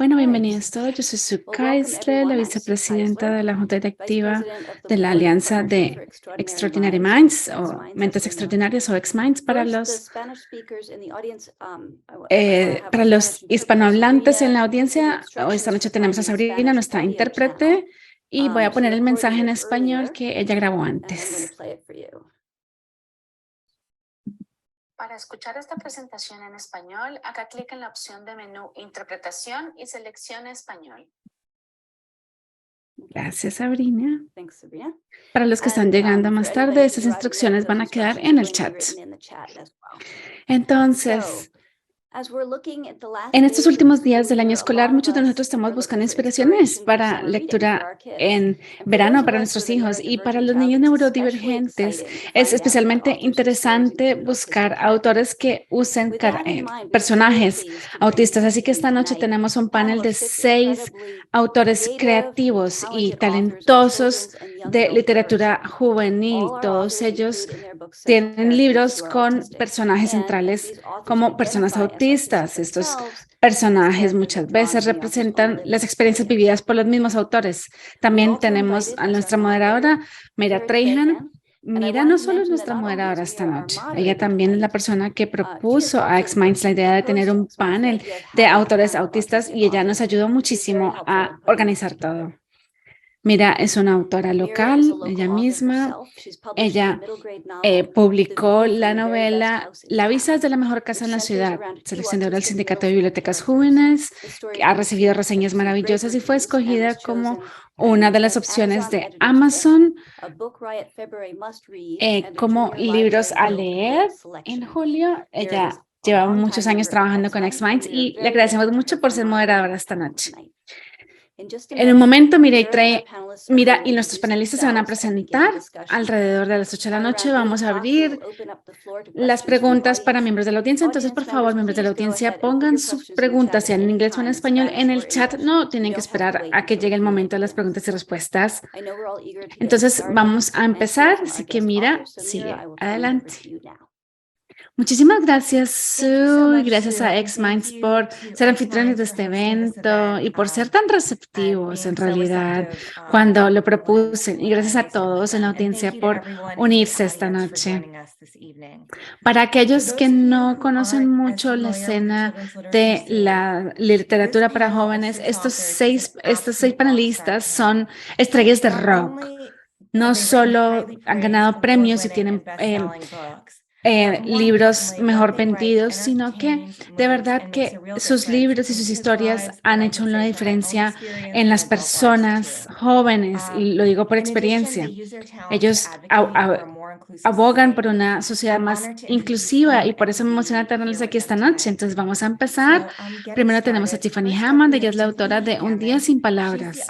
Bueno, bienvenidos todos. Yo soy Sue Keisler, la vicepresidenta de la Junta Directiva de la Alianza de Extraordinary Minds o Mentes Extraordinarias o X-Minds para los hispanohablantes en la audiencia. Hoy esta noche tenemos a Sabrina, nuestra intérprete, y voy a poner el mensaje en español que ella grabó antes. Para escuchar esta presentación en español, haga clic en la opción de menú Interpretación y seleccione Español. Gracias, Sabrina. Para los que están llegando más tarde, estas instrucciones van a quedar en el chat. Entonces, en estos últimos días del año escolar, muchos de nosotros estamos buscando inspiraciones para lectura en verano para nuestros hijos, y para los niños neurodivergentes es especialmente interesante buscar autores que usen personajes autistas. Así que esta noche tenemos un panel de 6 autores creativos y talentosos de literatura juvenil. Todos ellos tienen libros con personajes centrales como personas autistas. Estos personajes muchas veces representan las experiencias vividas por los mismos autores. También tenemos a nuestra moderadora, Mira Trahan. Mira no solo es nuestra moderadora esta noche, ella también es la persona que propuso a X-Minds la idea de tener un panel de autores autistas, y ella nos ayudó muchísimo a organizar todo. Mira es una autora local, ella misma. Ella publicó la novela La visa es de la mejor casa en la ciudad, seleccionadora del Sindicato de Bibliotecas Jóvenes, que ha recibido reseñas maravillosas y fue escogida como una de las opciones de Amazon como libros a leer en julio. Ella lleva muchos años trabajando con X-Minds y le agradecemos mucho por ser moderadora esta noche. En un momento, Mira y nuestros panelistas se van a presentar alrededor de las 8 de la noche. Vamos a abrir las preguntas para miembros de la audiencia. Entonces, por favor, miembros de la audiencia, pongan sus preguntas, sean en inglés o en español, en el chat. No tienen que esperar a que llegue el momento de las preguntas y respuestas. Entonces, vamos a empezar. Así que Mira, sigue adelante. Muchísimas gracias, Sue, y gracias a X-Minds por ser anfitriones de este evento y por ser tan receptivos en realidad cuando lo propuse. Y gracias a todos en la audiencia por unirse esta noche. Para aquellos que no conocen mucho la escena de la literatura para jóvenes, estos seis panelistas son estrellas de rock. No solo han ganado premios y tienen libros mejor vendidos, sino que de verdad que sus libros y sus historias han hecho una diferencia en las personas jóvenes, y lo digo por experiencia. Ellos abogan por una sociedad más inclusiva, y por eso me emociona tenerles aquí esta noche. Entonces vamos a empezar. Primero tenemos a Tiffany Hammond. Ella es la autora de Un día sin palabras,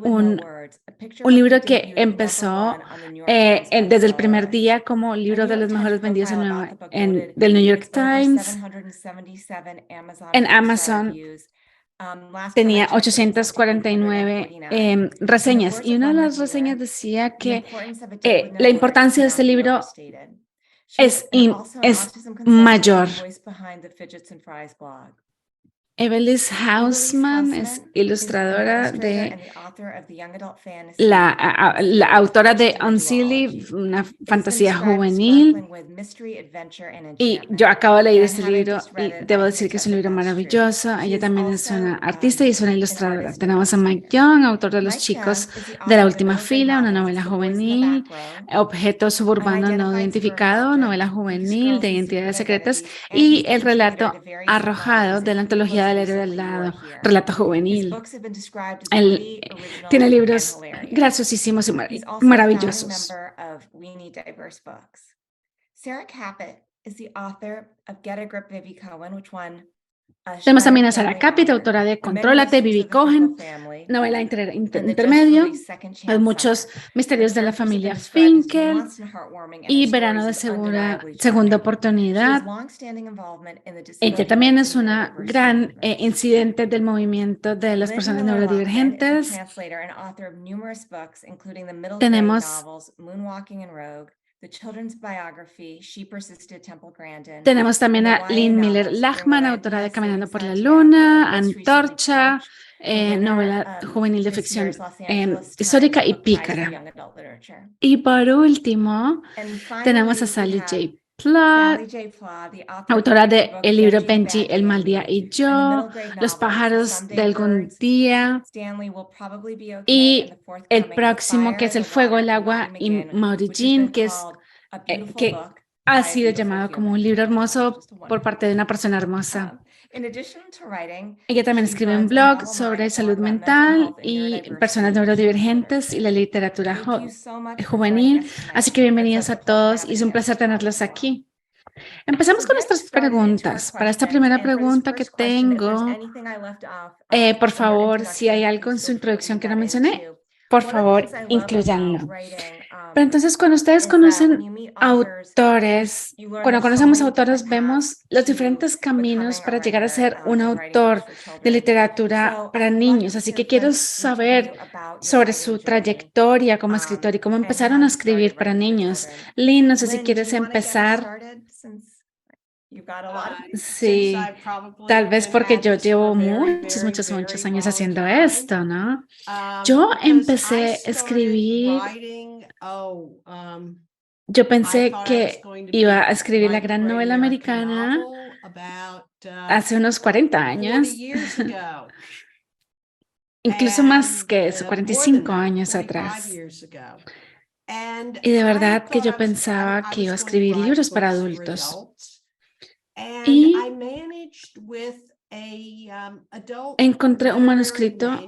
un libro que empezó desde el primer día como libro de los mejores vendidos del New York Times. En Amazon tenía 849 reseñas, y una de las reseñas decía que la importancia de este libro es mayor. Evelis Hausman es ilustradora la autora de Unseelie, una fantasía juvenil. Y yo acabo de leer este libro y debo decir que es un libro maravilloso. Ella también es una artista y es una ilustradora. Tenemos a Mike Young, autor de Los chicos de la última fila, una novela juvenil. Objeto suburbano no identificado, novela juvenil de identidades secretas. Y el relato Arrojado de la antología del héroe al lado, relato juvenil. Él tiene libros graciosísimos y maravillosos. Sarah Caput is the author of Get a Grip, Vivi Cohen, which won Tenemos también a Sarah Caput, autora de Contrólate, Vivi Cohen, novela intermedio. Hay muchos misterios de la familia Finkel y Verano de Segunda Oportunidad. Ella también es una gran incidente del movimiento de las personas neurodivergentes. Tenemos the children's biography, She Persisted, Temple Grandin. Tenemos también and a the YA Lynn Miller novels, Lachman, Red, autora de Yes, Caminando Saving por la Santa Luna, Tana, most recently Antorcha, Crushed, the winner novela of juvenil de this ficción year's Los Angeles histórica Times y Book Prize for pícara. Young Adult Literature. Y por último, And tenemos a finally, we Sally have J. Plath, Sally J. Plath, the author of autora the de book el libro Benji, Benji, Badger, El mal and día Ruth, y and the yo, middle grade Los novels, pájaros Someday de algún Birds, día, Stanley Will Probably Be Okay, and y the el forthcoming próximo Fire que es and El the fuego, Water el from agua Maddie y McGinn, Maudie which has Jean, been que es called a beautiful que book ha by a sido beautiful llamado como human. un libro hermoso Just a por wonderful parte de book. una persona hermosa. In addition to writing, Ella también she escribe un runs a blog Novel sobre Mind salud blog about mental mental health and y neurodiversity personas in children's neurodivergentes y la literature. literatura Thank you so much for joining juvenil. us tonight. Así que It's bienvenidos such a a pleasure todos y having es un you. placer tenerlos aquí. Empezamos So con getting nuestras started into our preguntas. Para esta questions, primera and for this pregunta que first question, if there's tengo, anything I left off por in your favor, si hay introduction, algo en please su feel free to introducción leave que no that in mencioné, too. por One of the favor, things I love incluyanlo. about writing Pero entonces, cuando ustedes is that when conocen you meet authors, autores, you learn cuando there's so conocemos many autores, different vemos paths los to diferentes caminos becoming a para llegar a writer ser un and writing books autor for de children. literatura So para I'd love niños. to Así hear que quiero from each of you saber about your sobre writing su journey trayectoria como escritor y cómo and how empezaron a you started escribir para writing for niños. children. Lynn, no sé si Lynn, do quieres you want to get us empezar. started since you've got a lot of Sí, tal vez porque yo llevo muchos años haciendo esto, ¿no? Yo empecé a escribir, yo pensé que iba a escribir la gran novela americana hace unos 40 años, incluso más que eso, 45 años atrás. Y de verdad que yo pensaba que iba a escribir libros para adultos. Y encontré un manuscrito,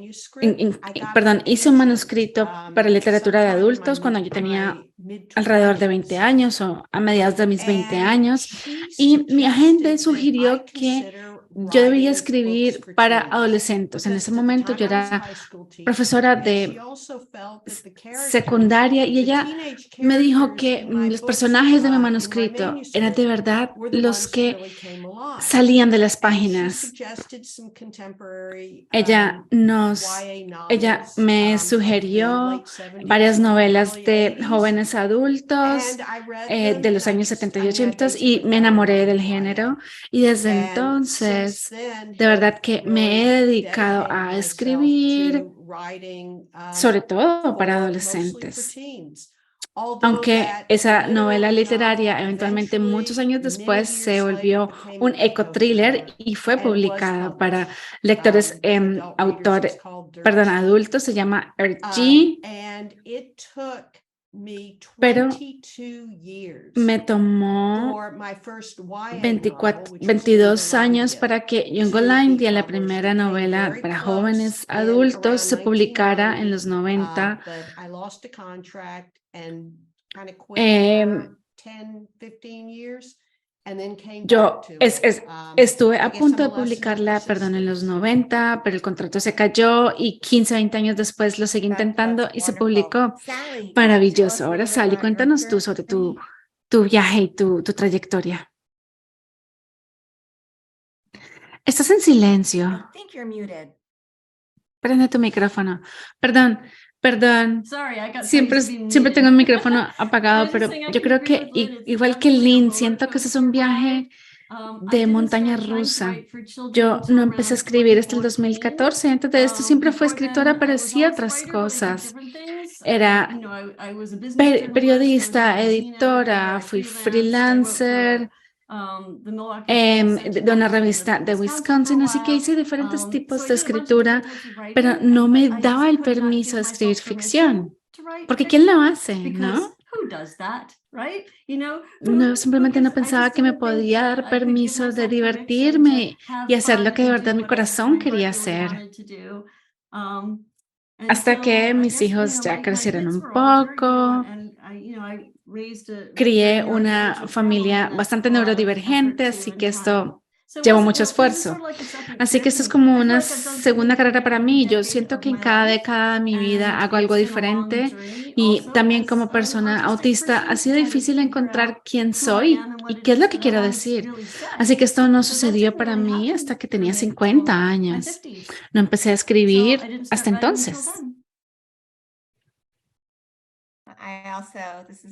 hice un manuscrito para literatura de adultos cuando yo tenía alrededor de 20 años o a mediados de mis 20 años. Y mi agente sugirió que yo debía escribir para adolescentes. En ese momento yo era profesora de secundaria y ella me dijo que los personajes de mi manuscrito eran de verdad los que salían de las páginas. Ella me sugirió varias novelas de jóvenes adultos de los años 70 y 80 y me enamoré del género y desde entonces de verdad que me he dedicado a escribir sobre todo para adolescentes. Aunque esa novela literaria eventualmente muchos años después se volvió un eco-thriller y fue publicada para lectores adultos, se llama RG, pero me tomó 22 años para que Young Online, la primera novela para jóvenes adultos, se publicara en los 90. Yo estuve a punto de publicarla, en los 90, pero el contrato se cayó y 15, 20 años después lo seguí intentando y se publicó. Maravilloso. Ahora, Sally, cuéntanos tú sobre tu viaje y tu trayectoria. Estás en silencio. Prende tu micrófono. Perdón. Siempre tengo el micrófono apagado, pero yo creo que igual que Lynn, siento que ese es un viaje de montaña rusa. Yo no empecé a escribir hasta el 2014. Antes de esto siempre fui escritora, pero hacía otras cosas. Era periodista, editora, fui freelancer de una revista de Wisconsin, así que hice diferentes tipos de escritura, pero no me daba el permiso de escribir ficción, porque ¿quién lo hace, no? No, simplemente no pensaba que me podía dar permiso de divertirme y hacer lo que de verdad mi corazón quería hacer. Hasta que mis hijos ya crecieron un poco, crié una familia bastante neurodivergente, así que esto llevó mucho esfuerzo. Así que esto es como una segunda carrera para mí. Yo siento que en cada década de mi vida hago algo diferente y también como persona autista ha sido difícil encontrar quién soy y qué es lo que quiero decir. Así que esto no sucedió para mí hasta que tenía 50 años. No empecé a escribir hasta entonces.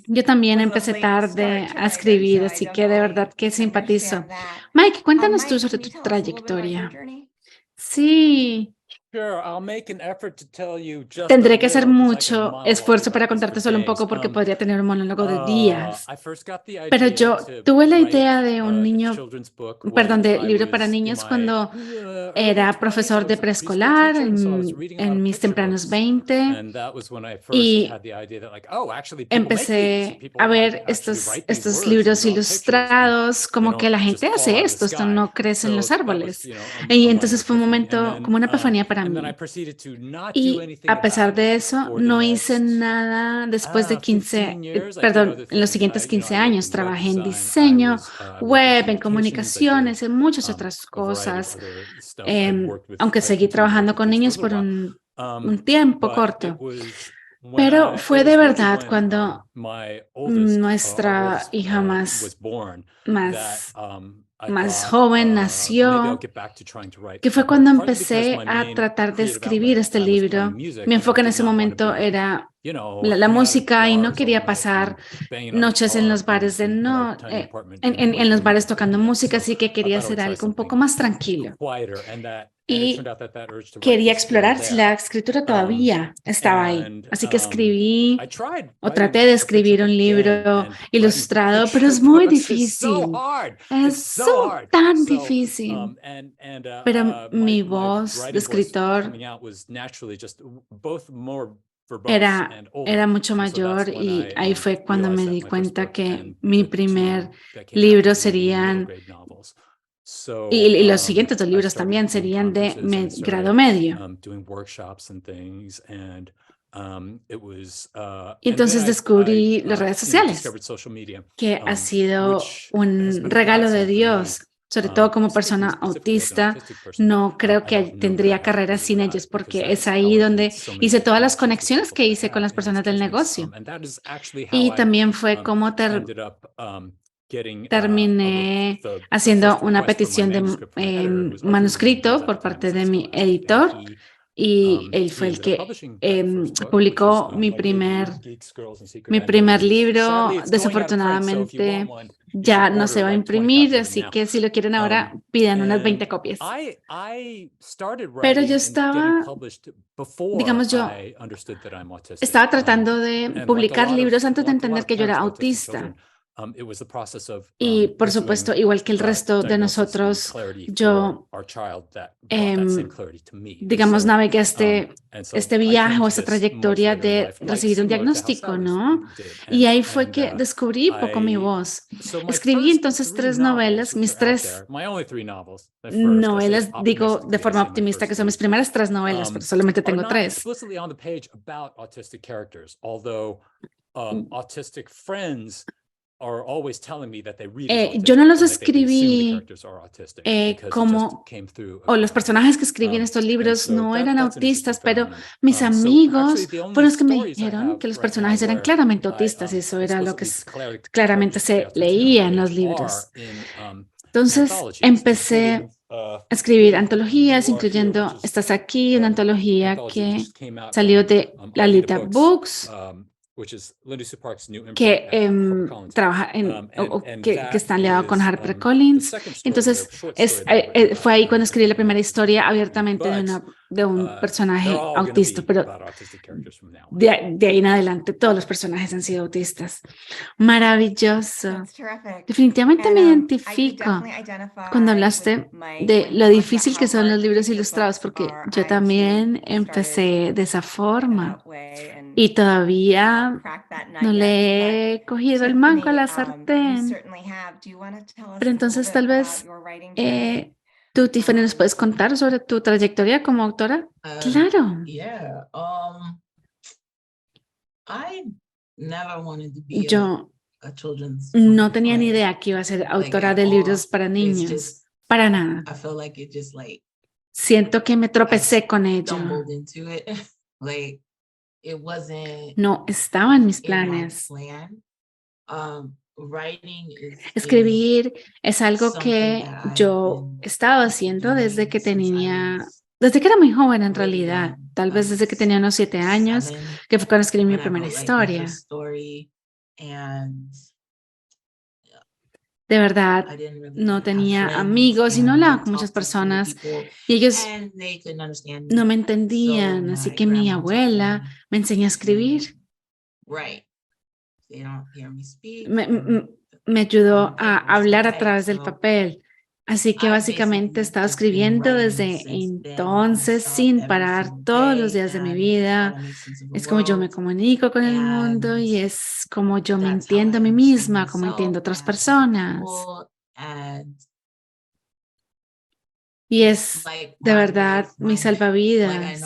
Yo también was a empecé late tarde start to a writer, so escribir, I así que de definitely verdad que simpatizo. understand that. Mike, cuéntanos tú Mike, sobre can tu you tell us a little bit about your trayectoria. journey? Sí, Sure, I'll make an effort to tell you just a tendré que hacer little because I could mucho monologue esfuerzo para about this for contarte solo un days. poco porque podría tener un monólogo de días. I first got the Pero idea yo to tuve la write idea de un a niño, children's book perdón, when de I libro para was in niños my cuando early era 20s. I profesor de was a preschool preescolar teacher, and so I was reading a lot en of mis picture tempranos books. 20 And that was when I first y had the idea that like, oh, actually people make these. empecé a People like ver actually write these estos words and libros draw pictures, and ilustrados, they como que don't la gente just fall hace out of the esto sky. no crece en los So that was, árboles. a Y minor entonces fue un epiphany. And momento como una epifanía para then I mí. proceeded to not do Y anything a pesar about it de eso, for the no hice next nada después de 15 years. I did other perdón, en los things. siguientes I 15 worked años. in web Trabajé en design. diseño I worked in web, en communications. I did comunicaciones, en muchas otras a variety of cosas, other stuff. I worked with, aunque I seguí continued trabajando working con kids for a niños little por while. un tiempo But it corto. was when Pero it fue de was really verdad when cuando my oldest, our nuestra oldest, hija was born that más, I más thought joven maybe I'll nació, get back to trying to write que fue more, cuando partly because empecé my a main tratar de creative escribir outlet at este the time was playing libro. music, Mi and I enfoque en did ese not want to momento be, era la hanging out at música y no bars all quería night pasar and banging on noches en guitar los bares de in our no, tiny apartment en los bares tocando anymore. música, So así que I quería thought I would hacer try algo un poco something más tranquilo. quieter, and it turned Y out that urge to write quería was still explorar si there. la escritura Um, todavía estaba ahí. and Así que I escribí tried o writing traté de a picture escribir book un again, libro and writing ilustrado, pero picture es muy books is so difícil. hard. Es It's so hard. tan So, difícil. and Pero mi my voz de writing voice escritor coming out was naturally just both more verbose and era older. mucho And so that's mayor when y I ahí fue cuando me realized that di my first cuenta book que and mi the primer two that came libro after would be middle serían, grade novels. So y los siguientes dos I libros started también doing serían de conferences, and I grado started medio. doing workshops and things, and it was Y and then entonces descubrí las redes sociales, discovered social media, que ha sido which has un been a regalo de godsend for me. Dios, sobre todo como Speaking persona specifically as an autista. autistic person, No creo I que don't know that I tendría have to carrera pay sin that, ellos, because porque es that's ahí how I've made donde so many hice todas las connections with conexiones people que that I hice con have las in this personas del business. negocio. And that is actually how Y I también fue como ended up getting terminé the haciendo first una request for my petición de manuscript from my editor, who was Arthur Lee. He was manuscrito at the por time, parte he's de still mi active, and editor, y él he fue el ended up que publishing that first book, which is publicó Geeks, Girls, and Secret mi primer Identities. libro. Sadly, it's going out of print, so if you want Desafortunadamente one, you ya should no order se va a like 20 imprimir, copies of it así now. que si lo quieren ahora, pidan unas 20 And copias. I started Pero yo writing and getting estaba, published before digamos, yo I understood that I'm autistic. estaba tratando de And publicar libros antes de entender que yo era parents with autistic autista. children, it was the process of Y por pursuing supuesto, igual que el resto de diagnosis and nosotros, clarity for yo, our child that brought that same clarity to me. And digamos, so, navegué and so este I viaje came o to esta this much trayectoria later in de life, recibir un similar to how diagnóstico, Sally's ¿no? did. Y ahí fue And que descubrí un poco mi voz. so my Escribí first entonces 3 3 novels, novelas, which mis are out 3 there, my only 3 novels, at first, I say novelas, digo de optimistically, I forma say my optimista que first son mis 3, primeras 3 novelas, pero solamente are tengo not 3. explicitly on the page about autistic characters, although autistic friends are always telling me that they read as Yo no autistic los and that they can assume the escribí characters are autistic because it just como, came through o los again. personajes que escribí en estos And libros so no eran that's an interesting autistas, pero phenomenon. mis So actually amigos the only fueron los que me stories I dijeron have que los right now personajes eran where claramente I autistas y eso era lo que explicitly declare claramente characters to be se autistic on leía the en los page libros. are in Entonces anthologies, empecé including a escribir You antologías, Are Here, which incluyendo is Estás aquí, una antología anthology that que just came out salió from de Alita Lalita Books, Books, which is Lindy Sue Park's new imprint que at HarperCollins. trabaja And que that está aliado con is the HarperCollins. second story, Entonces, or short story that I've written fue about ahí an cuando escribí la an primera autistic historia character. abiertamente de un They're personaje all going to autista, be pero about autistic characters from now on. de ahí en adelante todos los personajes han sido autistas. Maravilloso. That's terrific. Definitivamente And, me I could identifico definitely identify cuando with hablaste Mike de when he lo talked about difícil que how son los hard libros picture ilustrados, books porque are. yo I, too, también started empecé de esa forma that way and y todavía cracked that nut no yet. But le he cogido el mango a Tiffany, la you sartén. certainly have. Do you want to tell us Pero a little entonces bit tal about vez your writing journey? tú, Tiffany, ¿nos puedes contar sobre tu trayectoria como autora? Claro. Yeah. I never wanted to be Yo a children's no tenía ni writer. idea que iba a ser Like, autora at de all. libros para It's niños. just, Para nada. I feel like it just like Siento que me tropecé con ello. stumbled into it. Like it wasn't No estaba en mis in my planes. plan. Writing is Escribir es algo something que that I've yo been he estado haciendo doing desde que since I tenía, was desde que era muy joven en really realidad. young. tal vez desde que tenía unos 7 años, que fue cuando escribí mi primera historia. De verdad, no tenía amigos y no hablaba con muchas personas y ellos no me entendían, así que mi abuela me enseñó a escribir. Me ayudó a hablar a través del papel. Así que básicamente he estado escribiendo desde entonces sin parar todos los días de mi vida. Es como yo me comunico con el mundo y es como yo me entiendo a mí misma, como entiendo a otras personas. Y es de verdad mi salvavidas.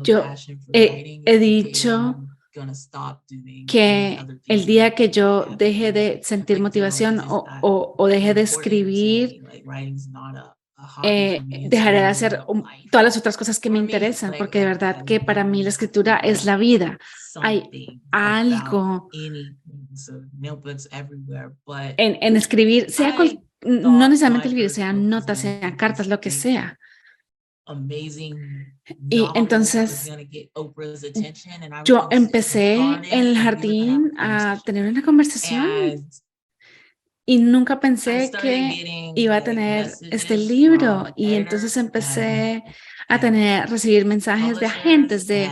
Yo he dicho que el día que yo deje de sentir motivación o deje de escribir, dejaré de hacer todas las otras cosas que me interesan, porque de verdad que para mí la escritura es la vida. Hay algo en escribir, no necesariamente el video, sean notas, sean cartas, lo que sea. Y entonces yo empecé en el jardín a tener una conversación y nunca pensé que iba a tener este libro. Y entonces empecé a recibir mensajes de agentes, de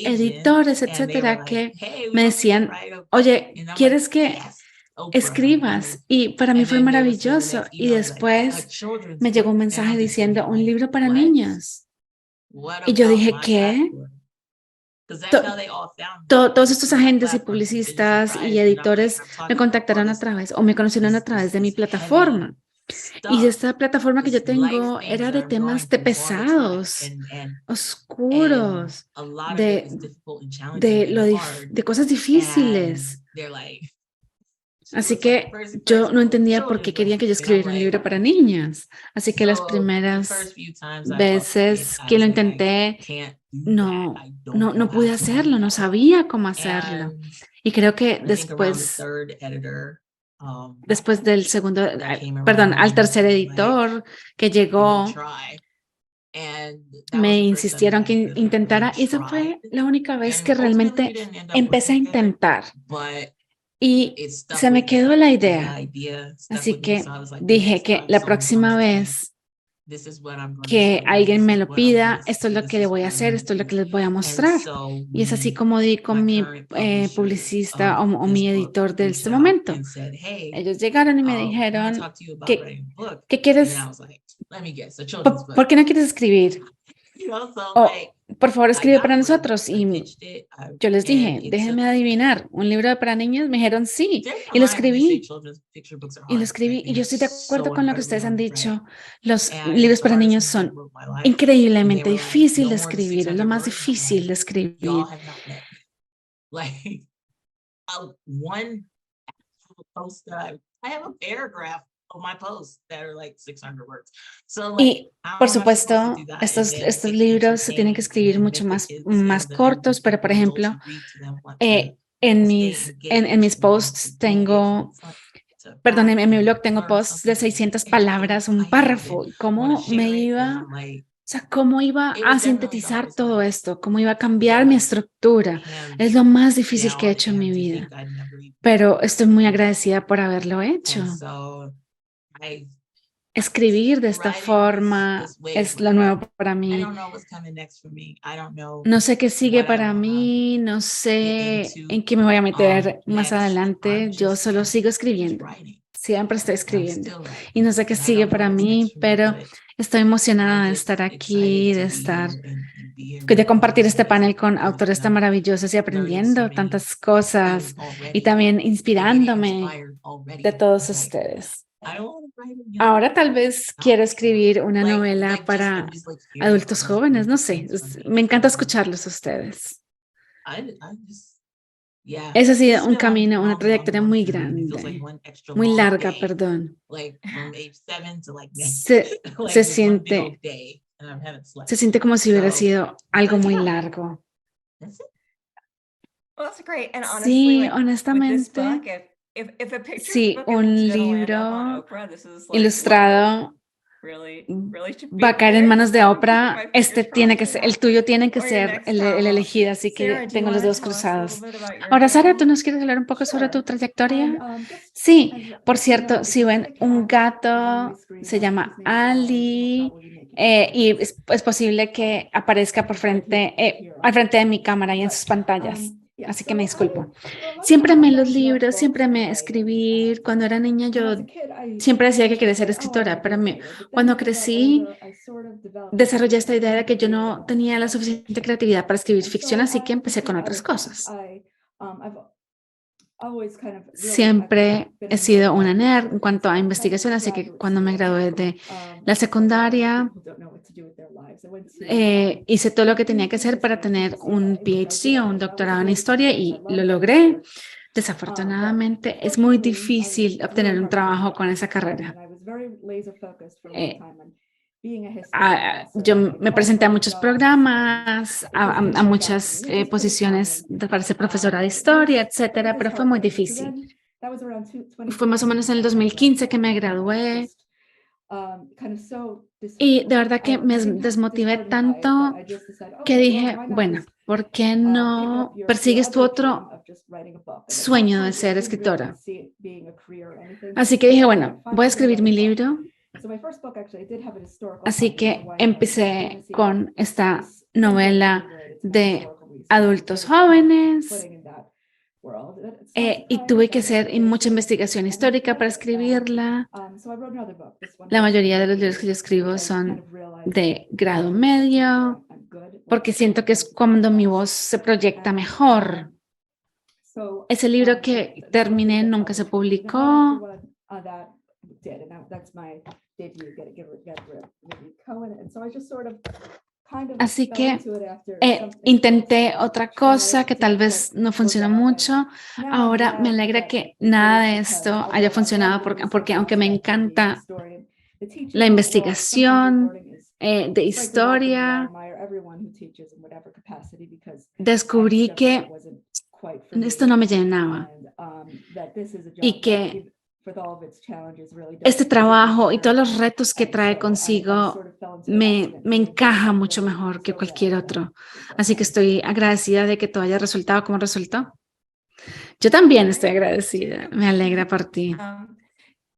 editores, etcétera, que me decían, oye, ¿quieres que escribas? Y para mí fue maravilloso. Y después me llegó un mensaje diciendo, un libro para niños. Y yo dije, ¿qué? Todos estos agentes y publicistas y editores me contactaron a través o me conocieron a través de mi plataforma. Y esta plataforma que yo tengo era de temas pesados, oscuros, de cosas difíciles. Así que yo no entendía por qué querían que yo escribiera un libro para niñas. Así que las primeras veces que lo intenté, no pude hacerlo, no sabía cómo hacerlo. Y creo que después del segundo, perdón, al tercer editor que llegó, me insistieron que intentara. Y esa fue la única vez que realmente empecé a intentar. Y se me quedó la idea. Así que dije que la próxima vez que alguien me lo pida, esto es lo que le voy a hacer, esto es lo que les voy a mostrar. Y es así como di con mi publicista o mi editor de este momento. Ellos llegaron y me dijeron, ¿qué quieres? ¿Por qué no quieres escribir? Por favor, escribe para nosotros. Y yo les dije, déjenme adivinar, ¿un libro para niños? Me dijeron sí. Y lo escribí. Y yo estoy de acuerdo con lo que ustedes han dicho. Los libros para niños son increíblemente difíciles de escribir. Es lo más difícil de escribir. Y por supuesto, estos libros se tienen que escribir mucho más cortos, pero por ejemplo, en mis posts tengo, perdón, en mi blog tengo posts de 600 palabras, un párrafo. ¿Cómo iba a sintetizar todo esto? ¿Cómo iba a cambiar mi estructura? Es lo más difícil que he hecho en mi vida, pero estoy muy agradecida por haberlo hecho. Escribir de esta forma es lo nuevo para mí. No sé qué sigue para mí, no sé en qué me voy a meter más adelante. Yo solo sigo escribiendo. Siempre estoy escribiendo. Y no sé qué sigue para mí, pero estoy emocionada de estar aquí, de compartir este panel con autores tan maravillosos y aprendiendo tantas cosas y también inspirándome de todos ustedes. Ahora tal vez quiero escribir una novela para adultos jóvenes, no sé, me encanta escucharlos a ustedes. Ese ha sido un camino, una trayectoria muy grande, muy larga, perdón. Se siente como si hubiera sido algo muy largo. Sí, honestamente, if a picture Si book un is gonna land up on libro Oprah, this is like ilustrado really should va a be caer en there. manos de So I'm keeping Oprah, my este fingers tiene que crossed for ser, el that. tuyo tiene que Or your ser next el novel. elegido, así que Sarah, do you tengo los wanna dedos tell us a little cruzados. bit about your Ahora, Sara, ¿tú journey? nos quieres hablar un poco sobre tu Sure. trayectoria? Just Sí, as por you cierto, know, si if you ven see a un cat on my gato, screen, se his llama name is Ali, Ali, you'll probably make it y clear. es posible que aparezca por frente, al frente de mi cámara y en sus pantallas. Así que me disculpo. Siempre amé los libros, siempre amé escribir. Cuando era niña yo siempre decía que quería ser escritora, pero cuando crecí desarrollé esta idea de que yo no tenía la suficiente creatividad para escribir ficción, así que empecé con otras cosas. Siempre he sido una nerd en cuanto a investigación, así que cuando me gradué de la secundaria, hice todo lo que tenía que hacer para tener un PhD o un doctorado en historia y lo logré. Desafortunadamente, es muy difícil obtener un trabajo con esa carrera. Yo me presenté a muchos programas, a muchas posiciones para ser profesora de historia, etcétera, pero fue muy difícil. Fue más o menos en el 2015 que me gradué y de verdad que me desmotivé tanto que dije, bueno, ¿por qué no persigues tu otro sueño de ser escritora? Así que dije, bueno, voy a escribir mi libro. Así que empecé con esta novela de adultos jóvenes y tuve que hacer mucha investigación histórica para escribirla. La mayoría de los libros que yo escribo son de grado medio, porque siento que es cuando mi voz se proyecta mejor. Ese libro que terminé nunca se publicó. Así que intenté otra cosa que tal vez no funcionó mucho. Ahora me alegra que nada de esto haya funcionado porque aunque me encanta la investigación de historia, descubrí que esto no me llenaba y que este trabajo y todos los retos que trae consigo me encaja mucho mejor que cualquier otro. Así que estoy agradecida de que todo haya resultado como resultó. Yo también estoy agradecida. Me alegra por ti.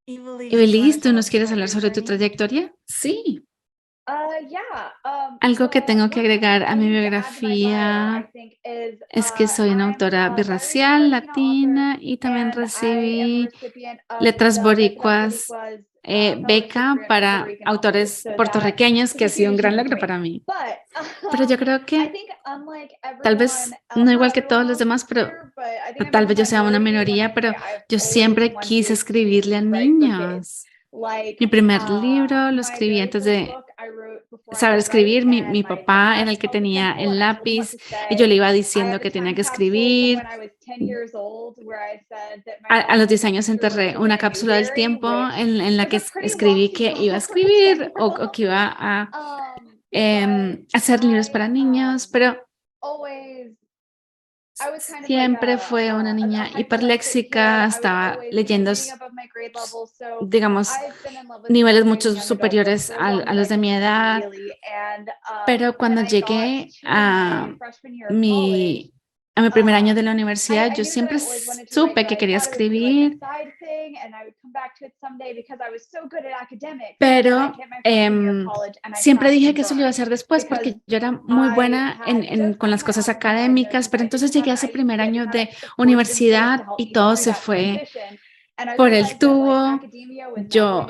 Ibelis, ¿tú nos quieres hablar sobre tu trayectoria? Sí. Algo que tengo que agregar a mi biografía es que soy una autora birracial, latina, y también recibí letras boricuas, beca para autores puertorriqueños, que ha sido un gran logro para mí. Pero yo creo que tal vez no igual que todos los demás, pero tal vez yo sea una minoría, pero yo siempre quise escribirle a niños. Mi primer libro lo escribí antes de saber escribir. Mi papá era el que tenía el lápiz y yo le iba diciendo que tenía que escribir. A los 10 años enterré una cápsula del tiempo en la que escribí que iba a escribir o que iba a hacer libros para niños, pero siempre fue una niña hiperléxica, estaba leyendo, digamos, niveles mucho superiores a los de mi edad, pero cuando llegué a mi primer año de la universidad, yo siempre supe que quería escribir, pero siempre dije que eso lo iba a hacer después porque yo era muy buena con las cosas académicas, pero entonces llegué a ese primer año de universidad y todo se fue por el tubo. Yo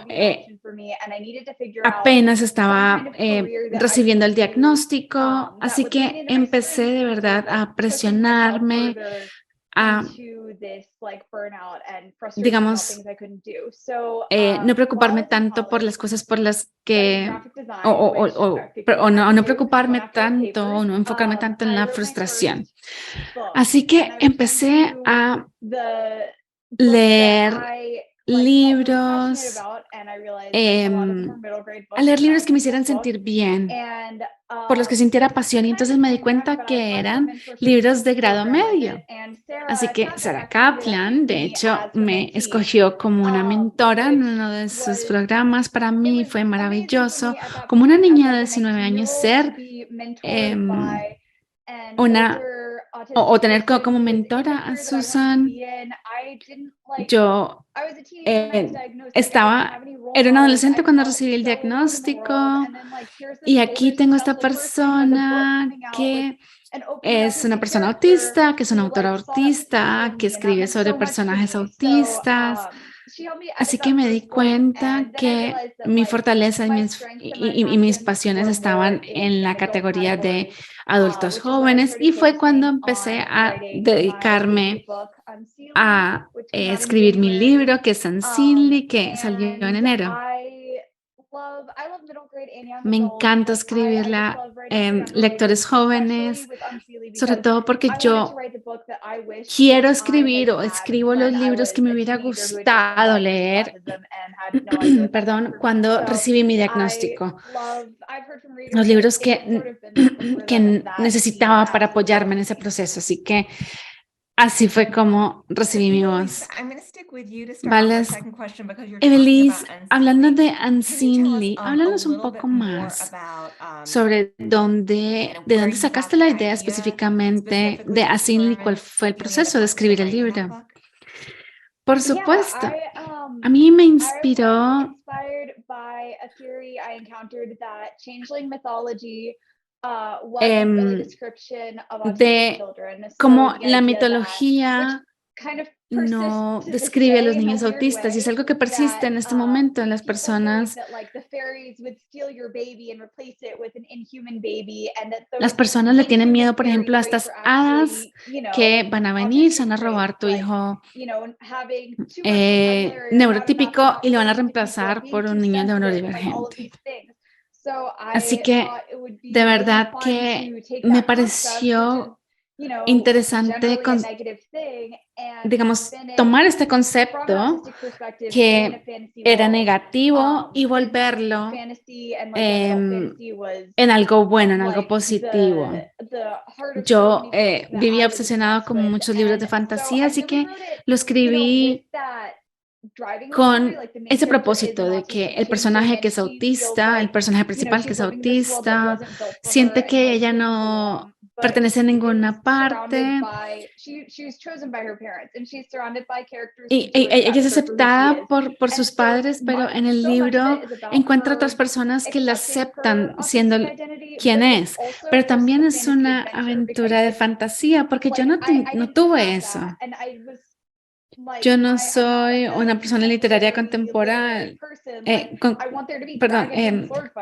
apenas estaba recibiendo el diagnóstico, así que empecé de verdad a presionarme, a, digamos, no preocuparme tanto por las cosas por las que, o no preocuparme tanto, o no enfocarme tanto en la frustración. Así que empecé a leer libros, a leer libros que me hicieran sentir bien, por los que sintiera pasión, y entonces me di cuenta que eran libros de grado medio. Así que Sarah Kaplan, de hecho, me escogió como una mentora en uno de sus programas. Para mí fue maravilloso, como una niña de 19 años, ser una o tener como mentora a Susan. Yo era una adolescente cuando recibí el diagnóstico, y aquí tengo esta persona que es una persona autista, que es una autora autista, que escribe sobre personajes autistas. Así que me di cuenta que mi fortaleza y mis pasiones estaban en la categoría de adultos jóvenes, y fue cuando empecé a dedicarme a escribir mi libro, que es Unseemly, que salió en enero. Me encanta escribirla en lectores jóvenes, sobre todo porque yo quiero escribir o escribo los libros que me hubiera gustado leer, perdón, cuando recibí mi diagnóstico. Los libros que necesitaba para apoyarme en ese proceso. Así que así fue como recibí mi voz. Vale, Evelise, hablando de Unseemly, háblanos un poco más sobre de dónde sacaste la idea específicamente de Unseemly, cuál fue el proceso de escribir el libro. Por supuesto, a mí me inspiró de cómo la mitología no describe a los niños autistas, y es algo que persiste en este momento en las personas. Las personas le tienen miedo, por ejemplo, a estas hadas que van a venir, se van a robar tu hijo neurotípico y lo van a reemplazar por un niño neurodivergente. Así que de verdad que me pareció interesante, digamos, tomar este concepto que era negativo y volverlo en algo bueno, en algo positivo. Yo vivía obsesionado con muchos libros de fantasía, así que lo escribí con ese propósito de que el personaje que es autista, el personaje principal que es autista, siente que ella no pertenece a ninguna parte, y ella es aceptada por sus padres, pero en el libro encuentra otras personas que la aceptan siendo quien es. Pero también es una aventura de fantasía, porque yo no tuve eso. Yo no soy una persona literaria contemporánea,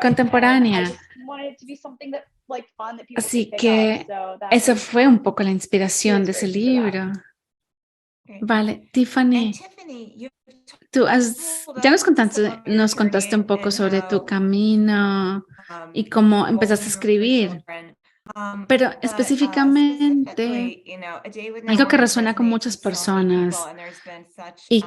contemporánea. Así que esa fue un poco la inspiración de ese libro. Vale, Tiffany, tú ya nos contaste un poco sobre tu camino y cómo empezaste a escribir. Pero específicamente, algo que resuena con muchas personas y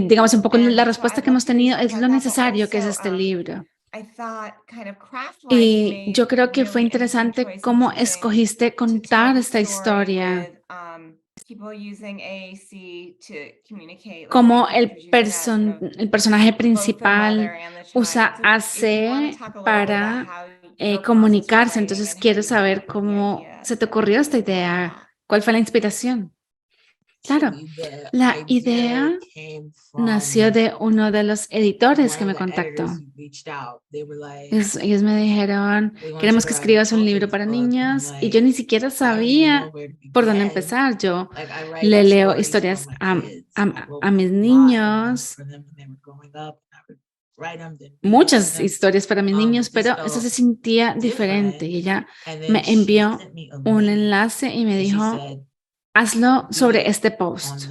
digamos un poco la respuesta que hemos tenido es lo necesario que es este libro. Y yo creo que fue interesante cómo escogiste contar esta historia, como el personaje principal usa AC para comunicarse. Entonces quiero saber cómo se te ocurrió esta idea, cuál fue la inspiración. Claro, la idea nació de uno de los editores que me contactó. Ellos me dijeron, queremos que escribas un libro para niños, y yo ni siquiera sabía por dónde empezar. Yo le leo historias a mis niños, muchas historias para mis niños, pero eso se sentía diferente. Y ella me envió un enlace y me dijo, hazlo sobre este post.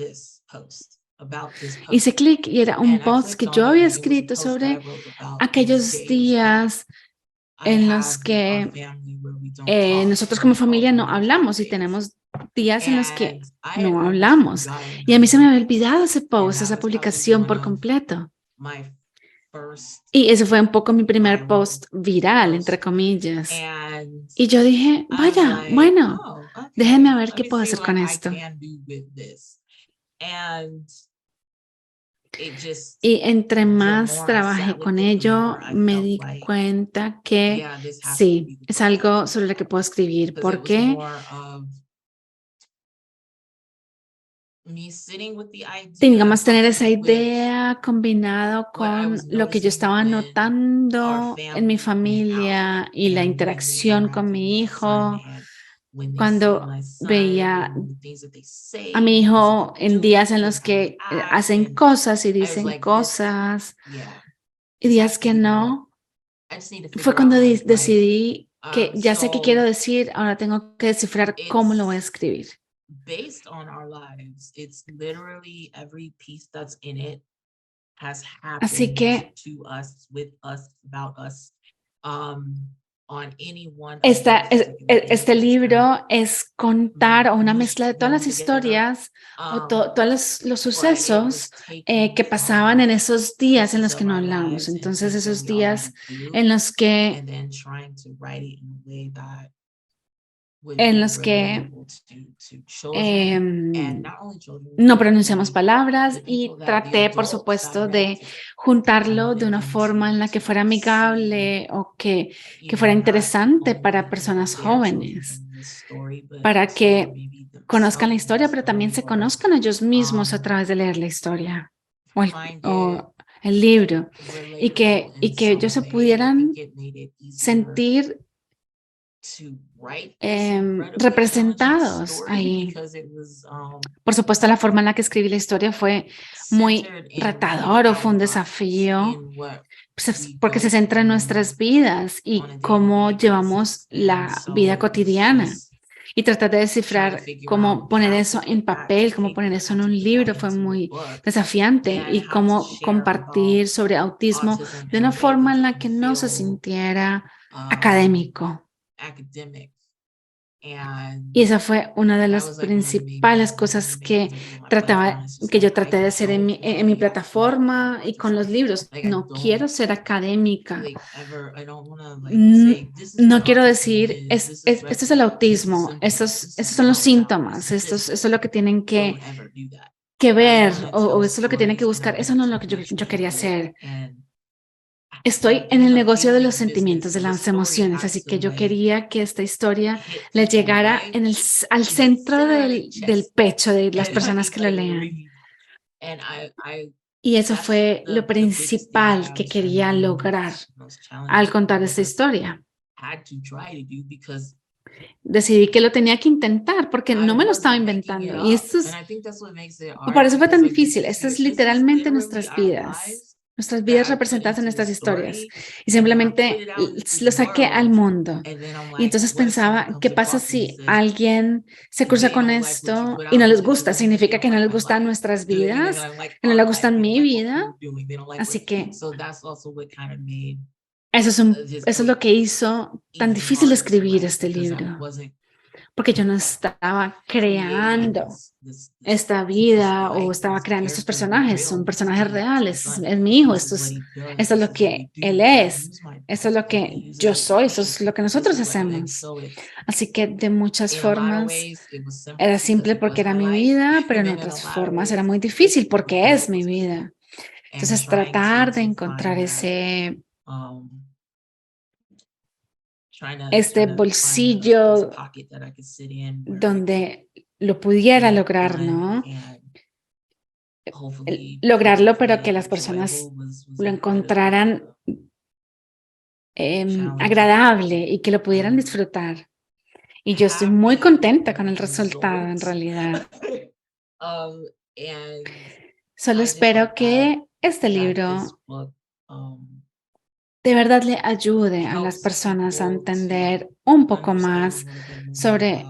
Hice clic y era un post que yo había escrito sobre aquellos días en los que nosotros como familia no hablamos y tenemos días en los que no hablamos. Y a mí se me había olvidado ese post, esa publicación por completo. Y ese fue un poco mi primer post viral, entre comillas. Y yo dije, vaya, bueno, déjenme ver qué puedo hacer con esto. Y entre más trabajé con ello, me di cuenta que sí, es algo sobre lo que puedo escribir, porque digamos tener esa idea combinado con lo que yo estaba notando en mi familia y la interacción con mi hijo, cuando veía a mi hijo en días en los que hacen cosas y dicen cosas y días que no, fue cuando decidí que ya sé qué quiero decir, ahora tengo que descifrar cómo lo voy a escribir. Based on our lives, it's literally every piece that's in it has Así que happened to us, with us, about us, on any one of those particular este days. libro es contar o una mezcla de todas las historias o todos los sucesos que pasaban en esos días en los que no hablamos. Entonces, esos días en los que no pronunciamos palabras y traté, por supuesto, de juntarlo de una forma en la que fuera amigable o que fuera interesante para personas jóvenes, para que conozcan la historia, pero también se conozcan ellos mismos a través de leer la historia o el libro y que ellos se pudieran sentir representados ahí. Por supuesto, la forma en la que escribí la historia fue muy retador o fue un desafío, porque se centra en nuestras vidas y cómo llevamos la vida cotidiana. Y tratar de descifrar cómo poner eso en papel, cómo poner eso en un libro fue muy desafiante y cómo compartir sobre autismo de una forma en la que no se sintiera académico. Y esa fue una de las principales cosas que yo traté de hacer en mi plataforma y con los libros. No quiero ser académica. No quiero decir, esto es el autismo, estos son los síntomas, esto es lo que tienen que ver o eso es lo que tienen que buscar. Eso no es lo que yo quería hacer. Estoy en el negocio de los sentimientos, de las emociones, así que yo quería que esta historia le llegara al centro del pecho de las personas que lo lean. Y eso fue lo principal que quería lograr al contar esta historia. Decidí que lo tenía que intentar porque no me lo estaba inventando. Y por eso fue tan difícil. Esto es literalmente nuestras vidas representadas en estas historias. Y simplemente lo saqué al mundo. Y entonces pensaba, ¿qué pasa si alguien se cruza con esto y no les gusta? ¿Significa que no les gustan nuestras vidas? ¿Que no les gusta mi vida? Así que eso es lo que hizo tan difícil escribir este libro. Porque yo no estaba creando esta vida o estaba creando estos personajes, son personajes reales, es mi hijo, esto es lo que él es, esto es lo que yo soy, eso es lo que nosotros hacemos. Así que de muchas formas era simple porque era mi vida, pero en otras formas era muy difícil porque es mi vida. Entonces tratar de encontrar este bolsillo donde lo pudiera lograr, ¿no? Lograrlo, pero que las personas lo encontraran agradable y que lo pudieran disfrutar. Y yo estoy muy contenta con el resultado, en realidad. Solo espero que este libro de verdad le ayude a las personas a entender un poco más sobre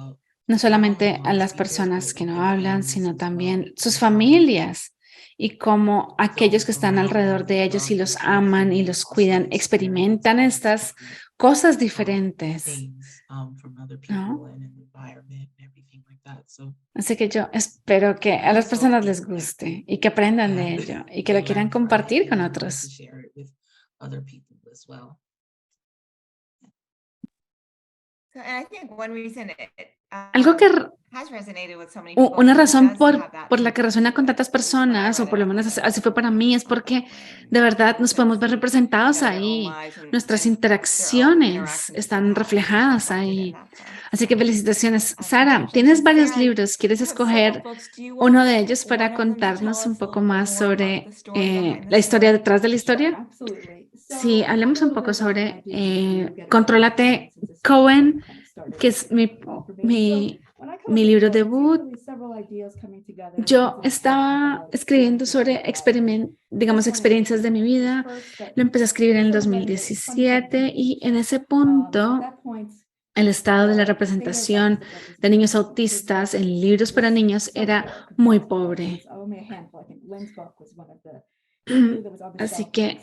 no solamente a las personas que no hablan, sino también sus familias y cómo aquellos que están alrededor de ellos y los aman y los cuidan experimentan estas cosas diferentes. things from other ¿no? people and in the environment and everything like that. So Así que yo espero que a las personas les guste y que aprendan de and ello y que they lo quieran learn from it compartir con and they want to otros. share it with other people as well. So, and I think one reason Algo que has resonated with so many u- people una is it razón does por, have that por la que resuena con tantas personas, o por lo menos así fue para mí, es porque de verdad nos podemos ver representados ahí. Nuestras interacciones están reflejadas ahí. Así que felicitaciones. Sara, tienes varios libros. ¿Quieres escoger uno de ellos para contarnos un poco más sobre la historia detrás de la historia? Sí, hablemos un poco sobre Contrólate Cohen, que es mi libro debut. Yo estaba escribiendo sobre digamos, experiencias de mi vida. Lo empecé a escribir en el 2017 y en ese punto el estado de la representación de niños autistas en libros para niños era muy pobre. Así que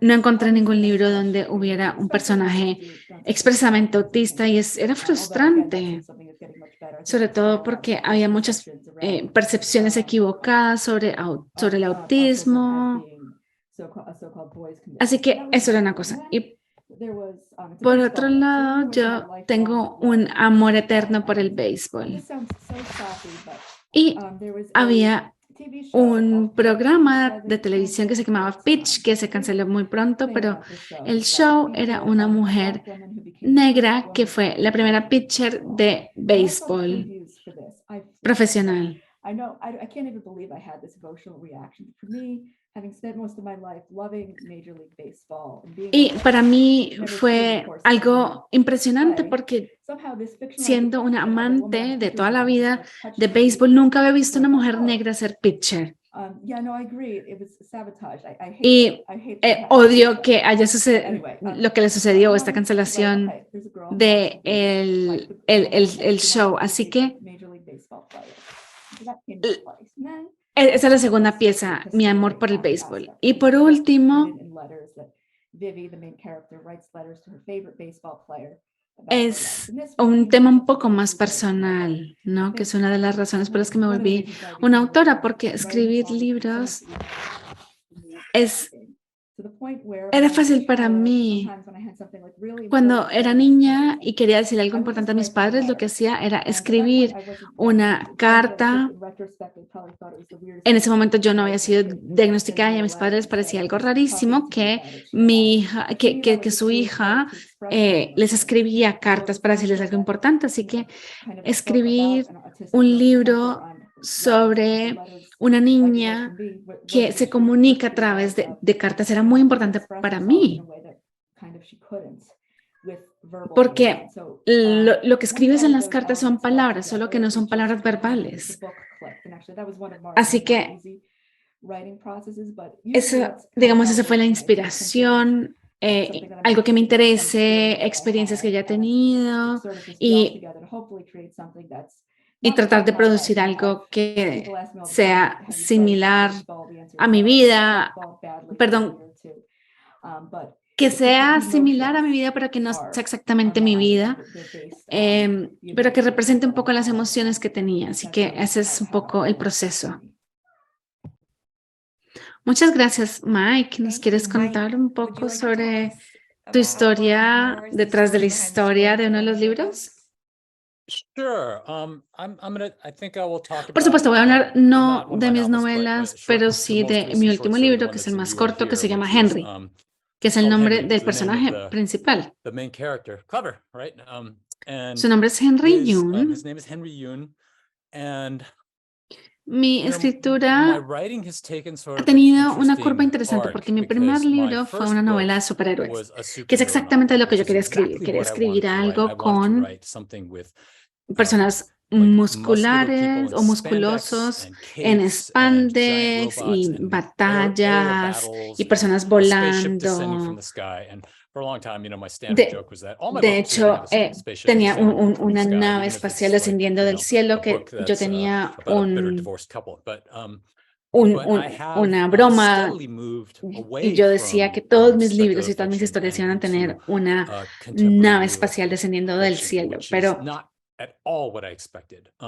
no encontré ningún libro donde hubiera un personaje expresamente autista y era frustrante, sobre todo porque había muchas percepciones equivocadas sobre el autismo. Así que eso era una cosa. Y por otro lado, yo tengo un amor eterno por el béisbol. Y había un programa de televisión que se llamaba Pitch, que se canceló muy pronto, pero el show era una mujer negra que fue la primera pitcher de béisbol profesional. Y para mí fue algo impresionante porque siendo una amante de toda la vida de béisbol, nunca había visto una mujer negra ser pitcher. Y odio que haya sucedido lo que le sucedió, esta cancelación de el show. Así que esa es la segunda pieza, mi amor por el béisbol. Y por último, es un tema un poco más personal, ¿no? Que es una de las razones por las que me volví una autora, porque escribir libros era fácil para mí. Cuando era niña y quería decir algo importante a mis padres, lo que hacía era escribir una carta. En ese momento yo no había sido diagnosticada y a mis padres les parecía algo rarísimo que mi hija, que su hija les escribía cartas para decirles algo importante. Así que escribir un libro sobre una niña que se comunica a través de cartas era muy importante para mí. Porque lo que escribes en las cartas son palabras, solo que no son palabras verbales. Así que esa fue la inspiración, algo que me interese, experiencias que ya he tenido y tratar de producir algo que sea similar a mi vida, que sea similar a mi vida, pero que no sea exactamente mi vida, pero que represente un poco las emociones que tenía. Así que ese es un poco el proceso. Muchas gracias, Mike. ¿Nos quieres contar un poco sobre tu historia detrás de la historia de uno de los libros? Sure. Por supuesto, voy a hablar no de mis novelas, pero sí de mi último libro, que es el más corto, que se llama Henry, que es el nombre del personaje principal. Su nombre es Henry Yoon. Mi escritura ha tenido una curva interesante porque mi primer libro fue una novela de superhéroes, que es exactamente lo que yo quería escribir. Quería escribir algo con personas musculares o musculosos en spandex y batallas y personas volando. De hecho, tenía una nave espacial descendiendo del cielo que yo tenía una broma, y yo decía que todos mis libros y todas mis historias iban a tener una nave espacial descendiendo del cielo, pero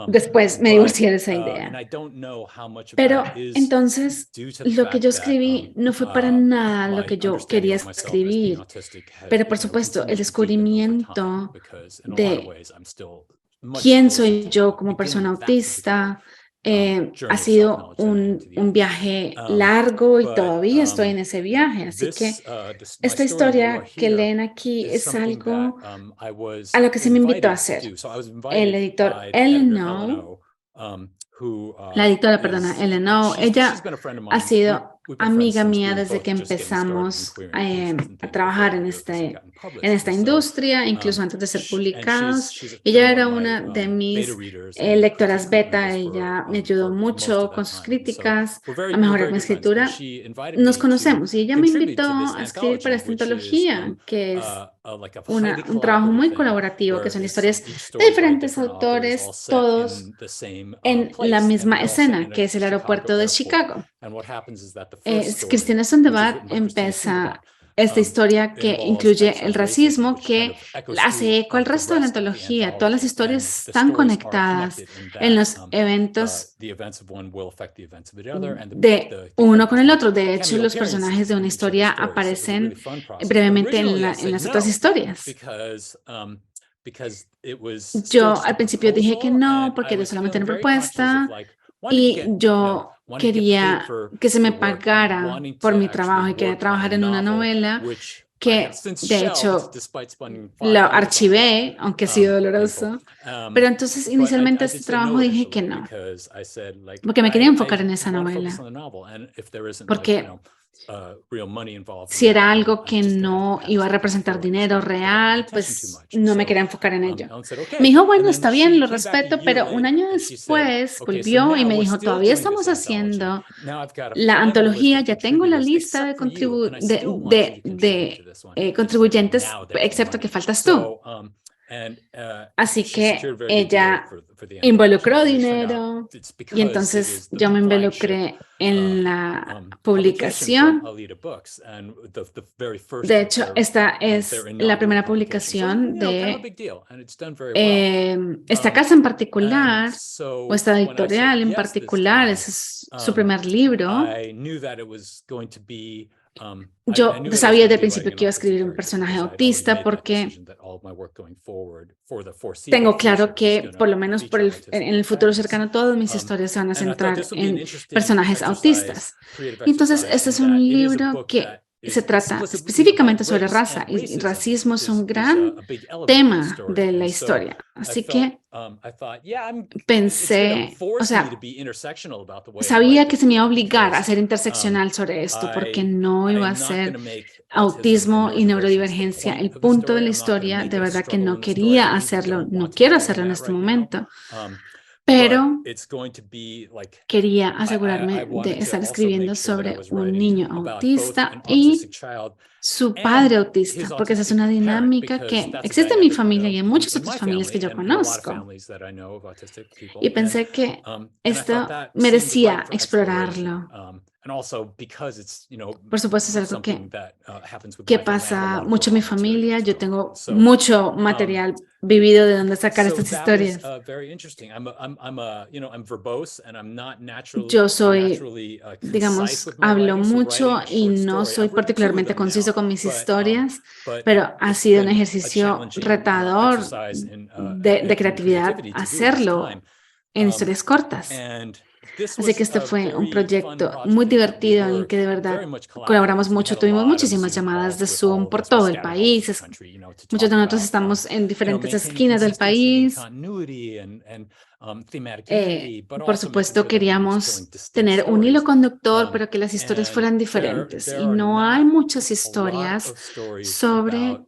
después me divorcié de esa idea. Pero entonces lo que yo escribí no fue para nada lo que yo quería escribir, pero por supuesto el descubrimiento de quién soy yo como persona autista ha sido un viaje largo y todavía estoy en ese viaje. Así que esta historia que leen aquí es algo a lo que se me invitó a hacer. El editor Ellen O, la editora, perdona, Ellen O, ella ha sido amiga mía desde que empezamos a trabajar en esta industria, incluso antes de ser publicados. Ella era una de mis lectoras beta, ella me ayudó mucho con sus críticas a mejorar mi escritura. Nos conocemos y ella me invitó a escribir para esta antología, que es un trabajo muy colaborativo, que son historias de diferentes autores, todos en la misma escena, que es el aeropuerto de Chicago. Christina Sondevad empieza esta historia que incluye el racismo, que hace eco al resto de la antología. Todas las historias están conectadas en los eventos de uno con el otro. De hecho, los personajes de una historia aparecen brevemente en las otras historias. Yo al principio dije que no, porque era solamente una propuesta, y yo quería que se me pagara por mi trabajo y quería trabajar en una novela que, de hecho, lo archivé, aunque ha sido doloroso. Pero entonces, inicialmente, este trabajo dije que no, porque me quería enfocar en esa novela, porque si era algo que no iba a representar dinero real, pues no me quería enfocar en ello. Me dijo, bueno, está bien, lo respeto, pero un año después volvió y me dijo, todavía estamos haciendo la antología, ya tengo la lista de contribuyentes, excepto que faltas tú. Así que ella involucró dinero y entonces yo me involucré en la publicación. De hecho, esta es la primera publicación de esta casa en particular, o esta editorial en particular. Ese es su primer libro. Yo sabía desde el principio que iba a escribir un personaje autista porque tengo claro que por lo menos en el futuro cercano todas mis historias se van a centrar en personajes autistas. Entonces, este es un libro que se trata específicamente sobre raza, y racismo es un gran tema de la historia. Así que pensé, o sea, sabía que se me iba a obligar a ser interseccional sobre esto, porque no iba a ser autismo y neurodivergencia el punto de la historia. De verdad que no quería hacerlo, no quiero hacerlo en este momento. Pero quería asegurarme de estar escribiendo sobre un niño autista y su padre autista, porque esa es una dinámica que existe en mi familia y en muchas otras familias que yo conozco. Y pensé que esto merecía explorarlo. Por supuesto, es algo que pasa mucho en mi familia. Yo tengo mucho material vivido de donde sacar estas historias. Yo soy, digamos, hablo mucho y no soy particularmente conciso con mis historias, pero ha sido un ejercicio retador de creatividad hacerlo en historias cortas. Así que este fue un proyecto muy divertido en que de verdad colaboramos mucho. Tuvimos muchísimas llamadas de Zoom por todo el país. Muchos de nosotros estamos en diferentes esquinas del país. Por supuesto, queríamos tener un hilo conductor, pero que las historias fueran diferentes. Y no hay muchas historias sobre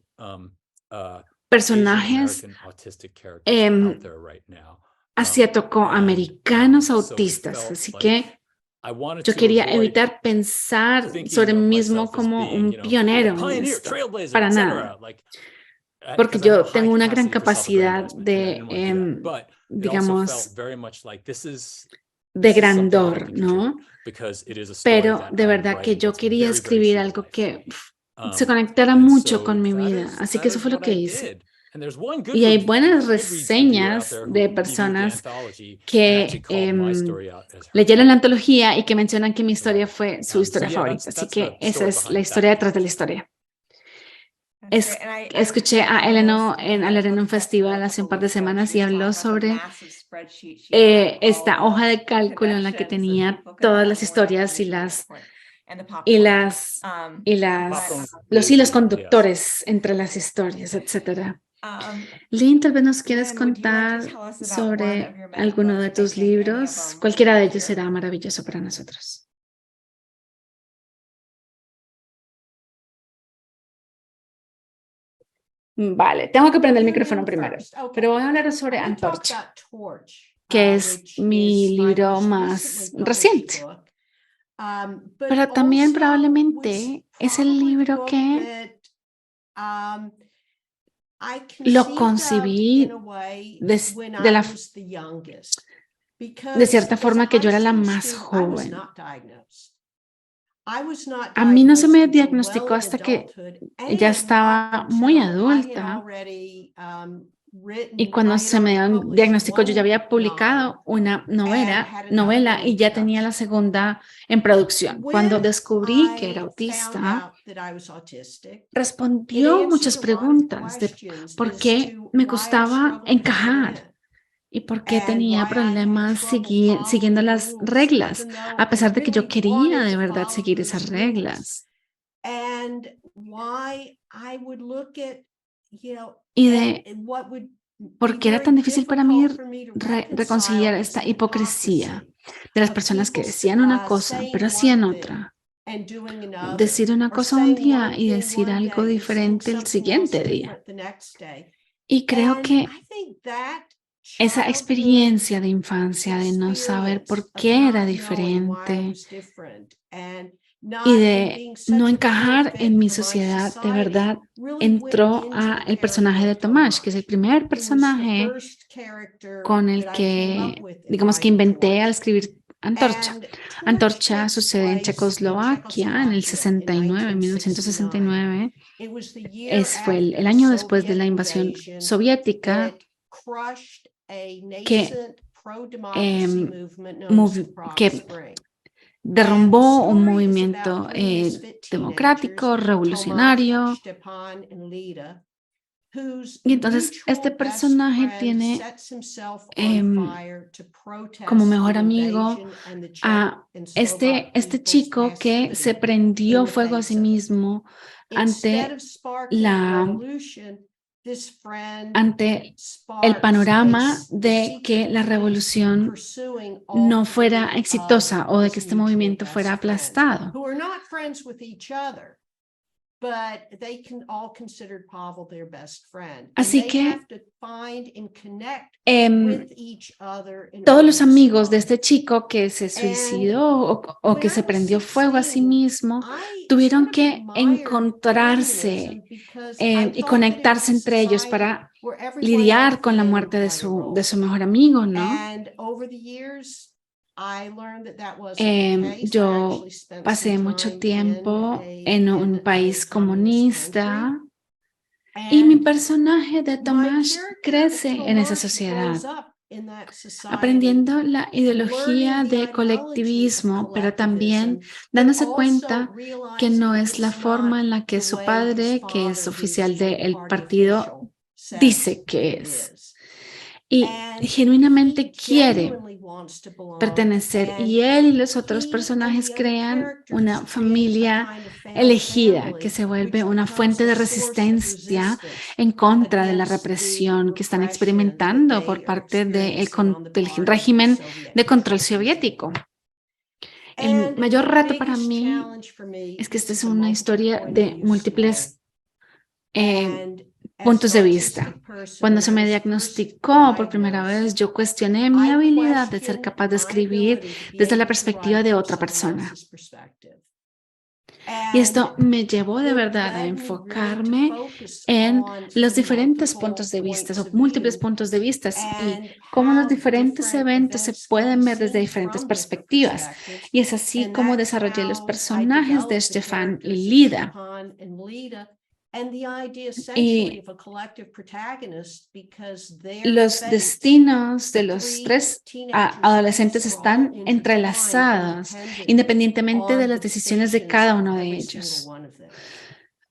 personajes asiático-americanos autistas. Así que yo quería evitar pensar sobre mí mismo como un pionero en esto, para nada. Porque yo tengo una gran capacidad de, digamos, de grandor, ¿no? pero de verdad que yo quería escribir algo que se conectara mucho con mi vida, así que eso fue lo que hice. Y hay buenas reseñas de personas que leyeron la antología y que mencionan que mi historia fue su historia favorita. Así que esa es la historia detrás de la historia. Escuché a Eleno en un festival hace un par de semanas y habló sobre esta hoja de cálculo en la que tenía todas las historias y los hilos conductores entre las historias, etcétera. Lynn, tal vez nos quieres contar sobre alguno de tus libros. Cualquiera de ellos será maravilloso para nosotros. Vale, tengo que prender el micrófono primero, pero voy a hablar sobre Antorcha, que es mi libro más reciente. Pero también probablemente es el libro que lo concebí de cierta forma que yo era la más joven. A mí no se me diagnosticó hasta que ya estaba muy adulta. Y cuando se me diagnosticó, yo ya había publicado una novela y ya tenía la segunda en producción. Cuando descubrí que era autista, respondió muchas preguntas de por qué me costaba encajar y por qué tenía problemas siguiendo las reglas, a pesar de que yo quería de verdad seguir esas reglas. Y de por qué era tan difícil para mí reconciliar esta hipocresía de las personas que decían una cosa, pero hacían otra. Decir una cosa un día y decir algo diferente el siguiente día. Y creo que esa experiencia de infancia de no saber por qué era diferente y de no encajar en mi sociedad, de verdad entró a el personaje de Tomáš, que es el primer personaje con el que, digamos que inventé al escribir Antorcha. Antorcha sucede en Checoslovaquia en el 69, en 1969. Fue el año después de la invasión soviética que derrumbó un movimiento democrático, revolucionario. Y entonces este personaje tiene como mejor amigo a este chico que se prendió fuego a sí mismo ante el panorama de que la revolución no fuera exitosa o de que este movimiento fuera aplastado. Así que todos los amigos de este chico que se suicidó o que se prendió fuego a sí mismo tuvieron que encontrarse y conectarse entre ellos para lidiar con la muerte de su mejor amigo, ¿no? Yo pasé mucho tiempo en un país comunista y mi personaje de Tomáš crece en esa sociedad, aprendiendo la ideología de colectivismo, pero también dándose cuenta que no es la forma en la que su padre, que es oficial del partido, dice que es. Y genuinamente quiere pertenecer, y él y los otros personajes crean una familia elegida que se vuelve una fuente de resistencia en contra de la represión que están experimentando por parte del régimen de control soviético. El mayor reto para mí es que esta es una historia de múltiples puntos de vista. Cuando se me diagnosticó por primera vez, yo cuestioné mi habilidad de ser capaz de escribir desde la perspectiva de otra persona. Y esto me llevó de verdad a enfocarme en los diferentes puntos de vista o múltiples puntos de vista y cómo los diferentes eventos se pueden ver desde diferentes perspectivas. Y es así como desarrollé los personajes de Stefan y Lida. Y los destinos de los tres adolescentes están entrelazados, independientemente de las decisiones de cada uno de ellos.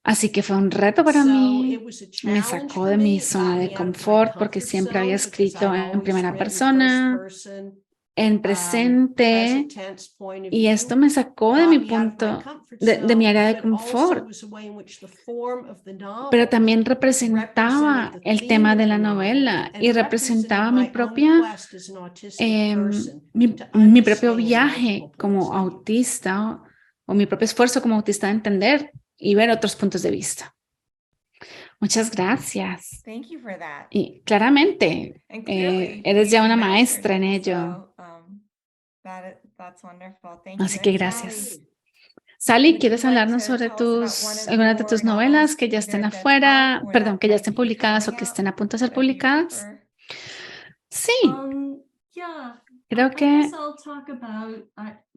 Así que fue un reto para mí, me sacó de mi zona de confort porque siempre había escrito en primera persona, en presente, y esto me sacó de mi punto, de mi área de confort. Pero también representaba el tema de la novela y representaba mi propia, mi propio viaje como autista o mi propio esfuerzo como autista de entender y ver otros puntos de vista. Muchas gracias. Thank you for that. Y claramente, And clearly, eres ya you una mastered maestra en it, ello. That's wonderful. Thank Así you. que And gracias. Sally, Algunas would ¿quieres you like hablarnos to sobre tell us about algunas de your tus novelas novels, que ya estén either that's afuera, out or perdón, that que ya might estén be publicadas o coming que out, estén a punto de ser whatever you publicadas? prefer? Sí, Yeah, creo I que guess I'll talk about,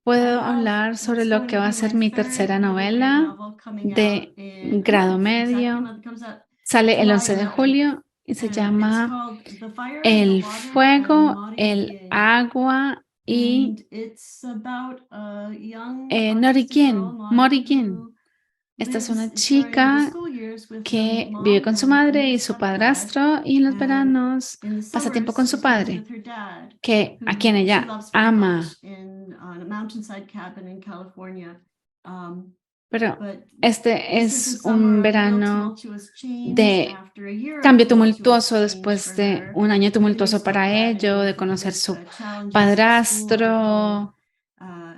puedo have hablar sobre what's lo going que to va a be ser my mi third tercera middle grade novela novel coming de out in a grado month, exactly a medio. month. It comes out Sale el July 11 de 11th, julio y se and it's llama called The Fire, the El Water, and fuego, Maudie el Yin. agua y And it's about a young Nori autistic girl, Gin, Mori Maudie, Gin. who Esta es lives una during the chica school years with her que mom vive con su madre y her su stepdad, padrastro y en los and veranos in the pasa tiempo summers con she su spends padre, with her dad, a quien who she ella loves very ama. much, on a mountainside cabin in California. Pero But este this is a es summer un of real verano tumultuous change de after a year of cambio tumultuous tumultuoso change después for de her, un año with a new tumultuoso para stepdad ello, de and conocer with, su challenges at school and at home. padrastro.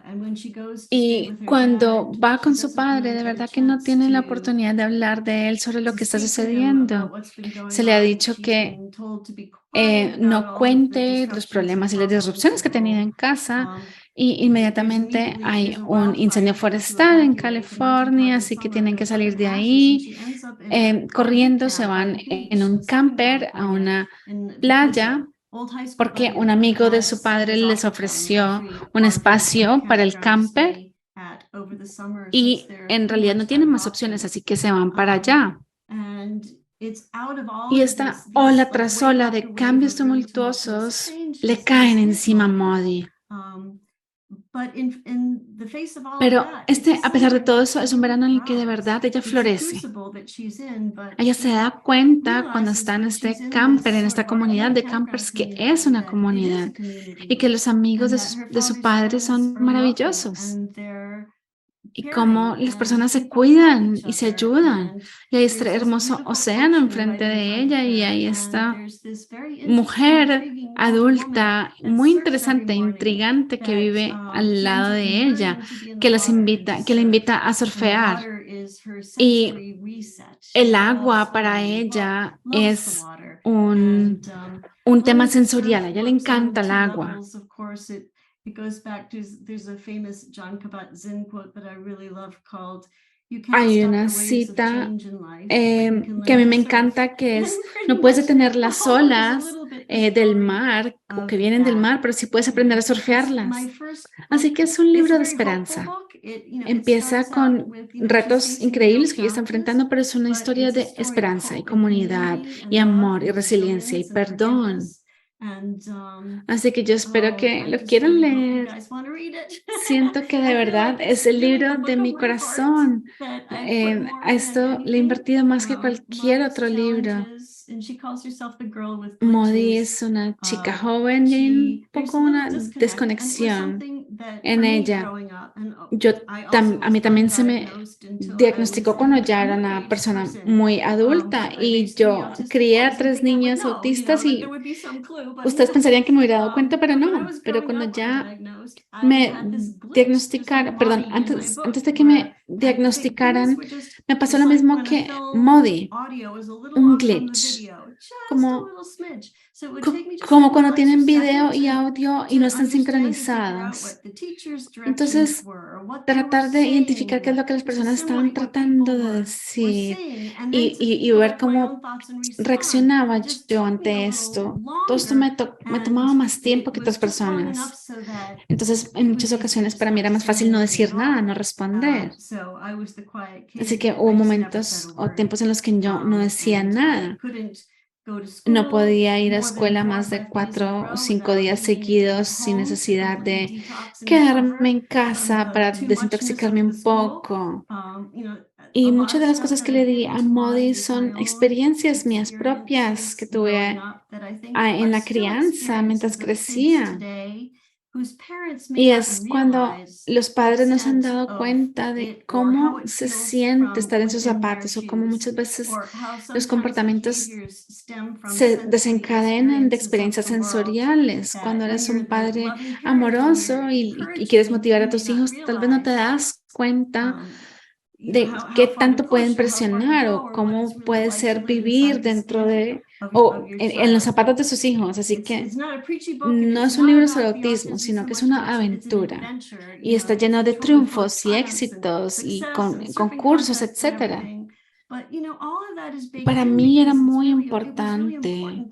And when she goes to stay Y with her cuando dad, va she con su doesn't padre, really de get a verdad que no chance tiene la to oportunidad de hablar de él sobre lo que está speak to him about sucediendo. what's been going Se le ha on. dicho She's que been told to be quiet about no all of the cuente los disruptions and problemas y las problems disrupciones at que ha tenido home. en casa. Y There's inmediatamente immediately hay there's a un incendio wildfire. They have to forestal en evacuate the mountain California, cabin. así que Some of tienen it que goes up salir in de ashes, and ahí. she ends up in a boot Corriendo se camp by van the beach en un in Southern camper a California, una and because playa an old high school porque buddy un of her amigo de su padre has les offered them a ofreció free un all-day espacio para el campground to camper stay at over the summer since y they're en pretty realidad much no tienen out of más opciones, options. así que se van para allá. And it's out of all Y of esta these ola like tras wave ola after de wave cambios of really tumultuous tumultuosos changes le is caen his encima a life. Maudie. But in the face of all of Pero that, it's a a pesar de summer todo that eso, she es un really verano en el que de thrives. verdad ella It's a florece. crucible that she's in, but Ella se she da cuenta cuando realizes está en that she's este in camper, this en sort esta of comunidad organic de campground campers, que community, es una that it is a comunidad community, y que los amigos and that her de su father's padre friends son are lovely, maravillosos. and they're Y cómo caring, las and personas se people help cuidan each y se other, ayudan. and Y hay there's este this hermoso beautiful océano ocean enfrente right in de front of ella y her, ahí and esta there's this very interesting, mujer intriguing older woman adulta, that muy surfs every interesante, morning, intrigante, que that vive al she lado ends up de learning ella, to be in the que water and to que la invita a surf. And the surfear. water is her Y sensory reset. She el loves agua para swimming, ella loves the es water. un tema Learning to sensorial. surf A ella le works on encanta el two agua. levels. Of course, it goes back to, there's a famous John Kabat-Zinn quote that I really love called, "You can't Hay stop una the waves of cita change in life, but you can que a learn mí to me surf." encanta, que And es, pretty no puedes much detener las all is a olas little bit the del story mar o que of vienen del that. mar, pero sí puedes aprender a It's my surfearlas. first Así book. que es un It's libro a de very hopeful esperanza. book. It Empieza starts out con with, she's retos facing real increíbles que ella está challenges, enfrentando, pero es una but historia it's a de story of esperanza y hope and comunidad community and y love amor y and resiliencia y resilience and perdón. forgiveness. And Así que yo espero que I lo just quieran really hope you leer. guys want to read it. Siento que de I feel verdad like it's es el really libro the book de of mi my heart, corazón. that I've put more A in esto than le he anything. invertido más que cualquier Maudie's otro libro. challenges, and she calls herself the girl with Maudie glitches. es una chica joven y hay un There's poco a little una disconnect, and it was desconexión something that en for me ella. growing up, and I A also mí was también se me undiagnosed until I was diagnosticó cuando a ya era una middle-aged persona person. muy adulta I y raised three yo autistic crié a boys and 3 think I would niños know, autistas like y there would be some clue, but ustedes no. pensarían que me hubiera dado cuenta, pero But when I no. was Pero growing cuando up ya undiagnosed, me diagnosticaran, perdón, antes de que me diagnosticaran, me pasó lo mismo que Modi, un glitch, como, como cuando tienen video y audio y no están sincronizados. Entonces, tratar de identificar qué es lo que las personas estaban tratando de decir y ver cómo reaccionaba yo ante esto. Todo esto me tomaba más tiempo que otras personas. Entonces, en muchas ocasiones para mí era más fácil no decir nada, no responder. Así que hubo momentos o tiempos en los que yo no decía nada. No podía ir a escuela más de 4 o 5 días seguidos sin necesidad de quedarme en casa para desintoxicarme un poco. Y muchas de las cosas que le di a Modi son experiencias mías propias que tuve en la crianza mientras crecía. Y es cuando los padres nos han dado cuenta de cómo se siente estar en sus zapatos o cómo muchas veces los comportamientos se desencadenan de experiencias sensoriales. Cuando eres un padre amoroso y quieres motivar a tus hijos, tal vez no te das cuenta de qué tanto pueden presionar o cómo puede ser vivir dentro de o en los zapatos de sus hijos. Así que no es un libro sobre autismo, sino que es una aventura y está lleno de triunfos y éxitos y concursos, etcétera. Para mí era muy importante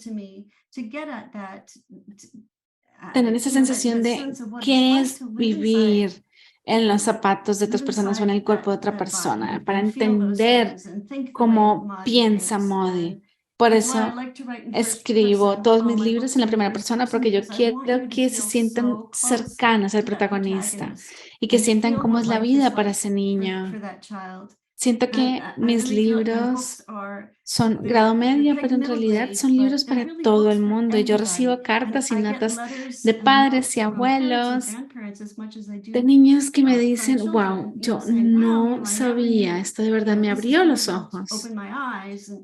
tener esa sensación de qué es vivir en los zapatos de otras personas o en el cuerpo de otra persona, para entender cómo piensa Modi. Por eso escribo todos mis libros en la primera persona, porque yo quiero que se sientan cercanos al protagonista y que sientan cómo es la vida para ese niño. Siento que mis libros son grado medio, pero en realidad son libros para todo el mundo. Y yo recibo cartas y notas de padres y abuelos, de niños que me dicen, wow, yo no sabía, esto de verdad me abrió los ojos.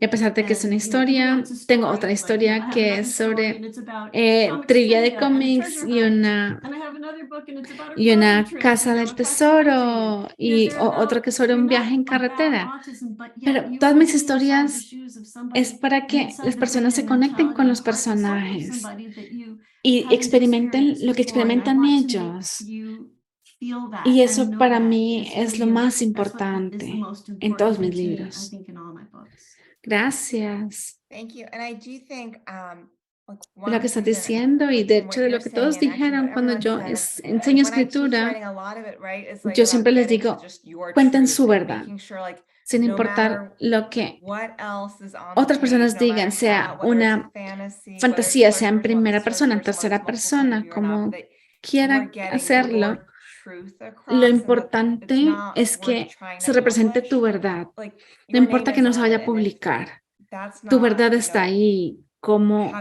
Y a pesar de que es una historia, tengo otra historia que es sobre trivia de cómics y una casa del tesoro y otro que es sobre un viaje en carretera. Pero todas mis historias es para que las personas se conecten con los personajes y experimenten lo que experimentan ellos. Y eso para mí es lo más importante en todos mis libros. Gracias. Lo que estás diciendo y de hecho de lo que todos dijeron cuando yo enseño escritura, yo siempre les digo, cuenten su verdad, sin importar lo que otras personas digan, sea una fantasía, sea en primera persona, en tercera persona, como quieran hacerlo. Lo importante es que se represente tu verdad. No importa que no se vaya a publicar. Tu verdad está ahí. Cómo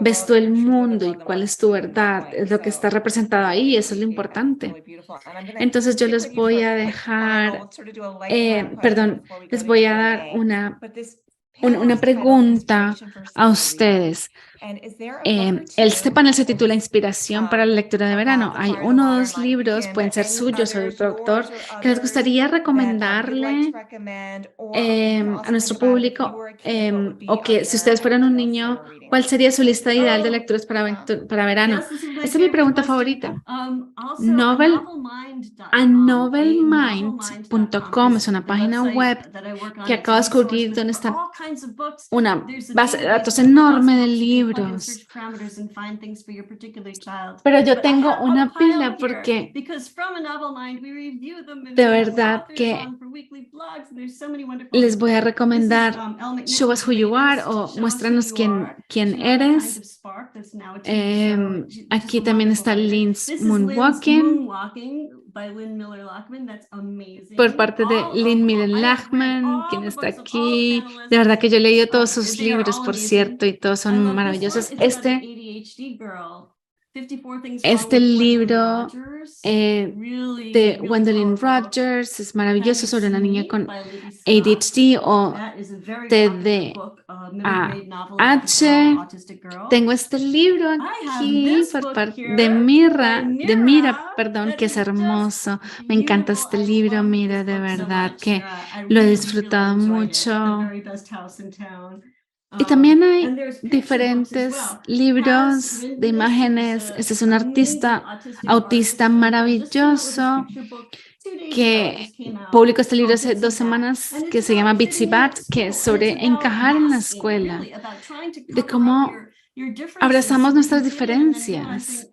ves tú el mundo y cuál es tu verdad. Es lo que está representado ahí. Eso es lo importante. Entonces yo les voy a dejar, les voy a dar una pregunta a ustedes. Este panel se titula Inspiración para la lectura de verano. Hay 1 o 2 libros, pueden ser suyos o del productor, que les gustaría recomendarle a nuestro público, o que si ustedes fueran un niño, ¿cuál sería su lista ideal de lecturas para verano? Esta es mi pregunta favorita. Novelmind.com es una página web que acabo de descubrir donde está una base de datos enorme de libros. Pero yo tengo una pila porque de verdad que les voy a recomendar Show Us Who You Are o Muéstranos quién eres. Aquí también está Lynn's Moonwalking por parte de Lynn Miller Lachman, quien está aquí. De verdad que yo he leído todos sus libros, por cierto, y todos son maravillosos. Este libro de Gwendolyn Rogers, es maravilloso, sobre una niña con ADHD o TDAH. Tengo este libro aquí por parte de Mira, perdón, que es hermoso. Me encanta este libro, Mira, de verdad que lo he disfrutado mucho. Y también hay diferentes libros de imágenes. Este es un artista autista maravilloso que publicó este libro hace 2 semanas que se llama Bitsy Bat, que es sobre encajar en la escuela, de cómo abrazamos nuestras diferencias.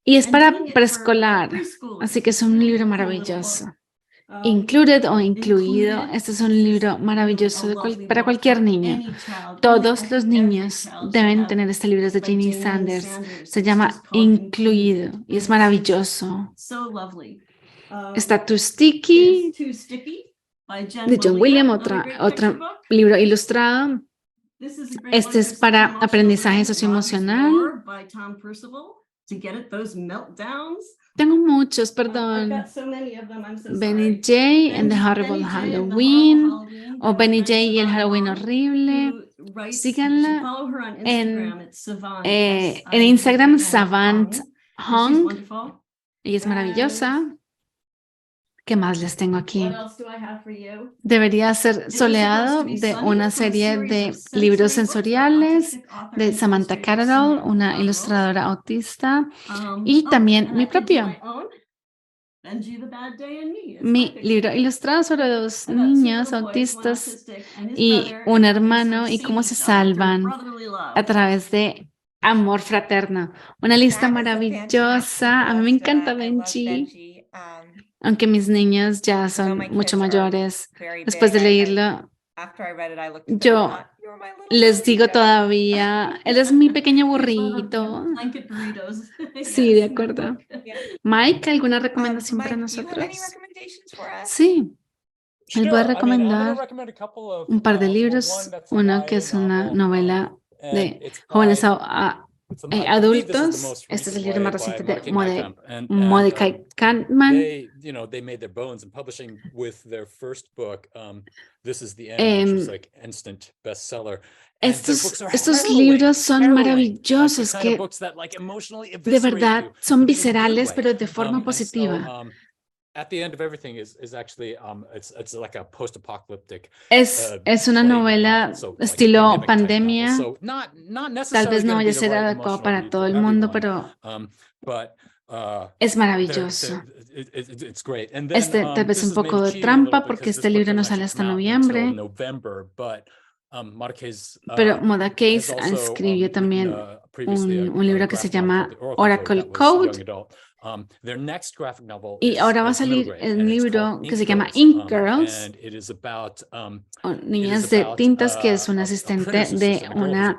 Y es para preescolar, así que es un libro maravilloso. Included o incluido, este es un libro maravilloso para cualquier niño. Todos los niños deben tener este libro, es de Ginny Sanders. Se llama Incluido y es maravilloso. Está Too Sticky de John William, otro libro ilustrado. Este es para aprendizaje socioemocional. Tengo muchos, perdón. Benny J. and the Horrible Halloween o Benny J. y el Halloween horrible. Síganla en Instagram, Savant Hong. Ella es maravillosa. ¿Qué más les tengo aquí? Debería ser soleado de una serie de libros sensoriales de Samantha Catterall, una ilustradora autista, y también mi propio. Mi libro ilustrado sobre 2 niños autistas y un hermano y cómo se salvan a través de amor fraterno. Una lista maravillosa. A mí me encanta Benji. Aunque mis niños ya son mucho mayores, después de leerlo, yo les digo todavía, él es mi pequeño burrito. Sí, de acuerdo. Mike, ¿alguna recomendación para nosotros? Sí, él puede recomendar un par de libros, uno que es una novela de jóvenes adultos. Este es el libro más reciente de Mordecai Kantman. They made their bones in publishing with their first book. This is the End, which is like instant bestseller. Estos libros son maravillosos, que de verdad son viscerales, pero de forma positiva. At the end of everything is actually it's like a post-apocalyptic. Es una novela estilo pandemia. Tal vez no vaya a ser adecuado para todo el mundo, pero es maravilloso. Este tal vez un poco de trampa porque este libro no sale hasta noviembre. Pero Moda Case escribió también un libro que se llama Oracle Code. Y ahora va a salir el libro que se llama Ink Girls, o Niñas de Tintas, que es un asistente de una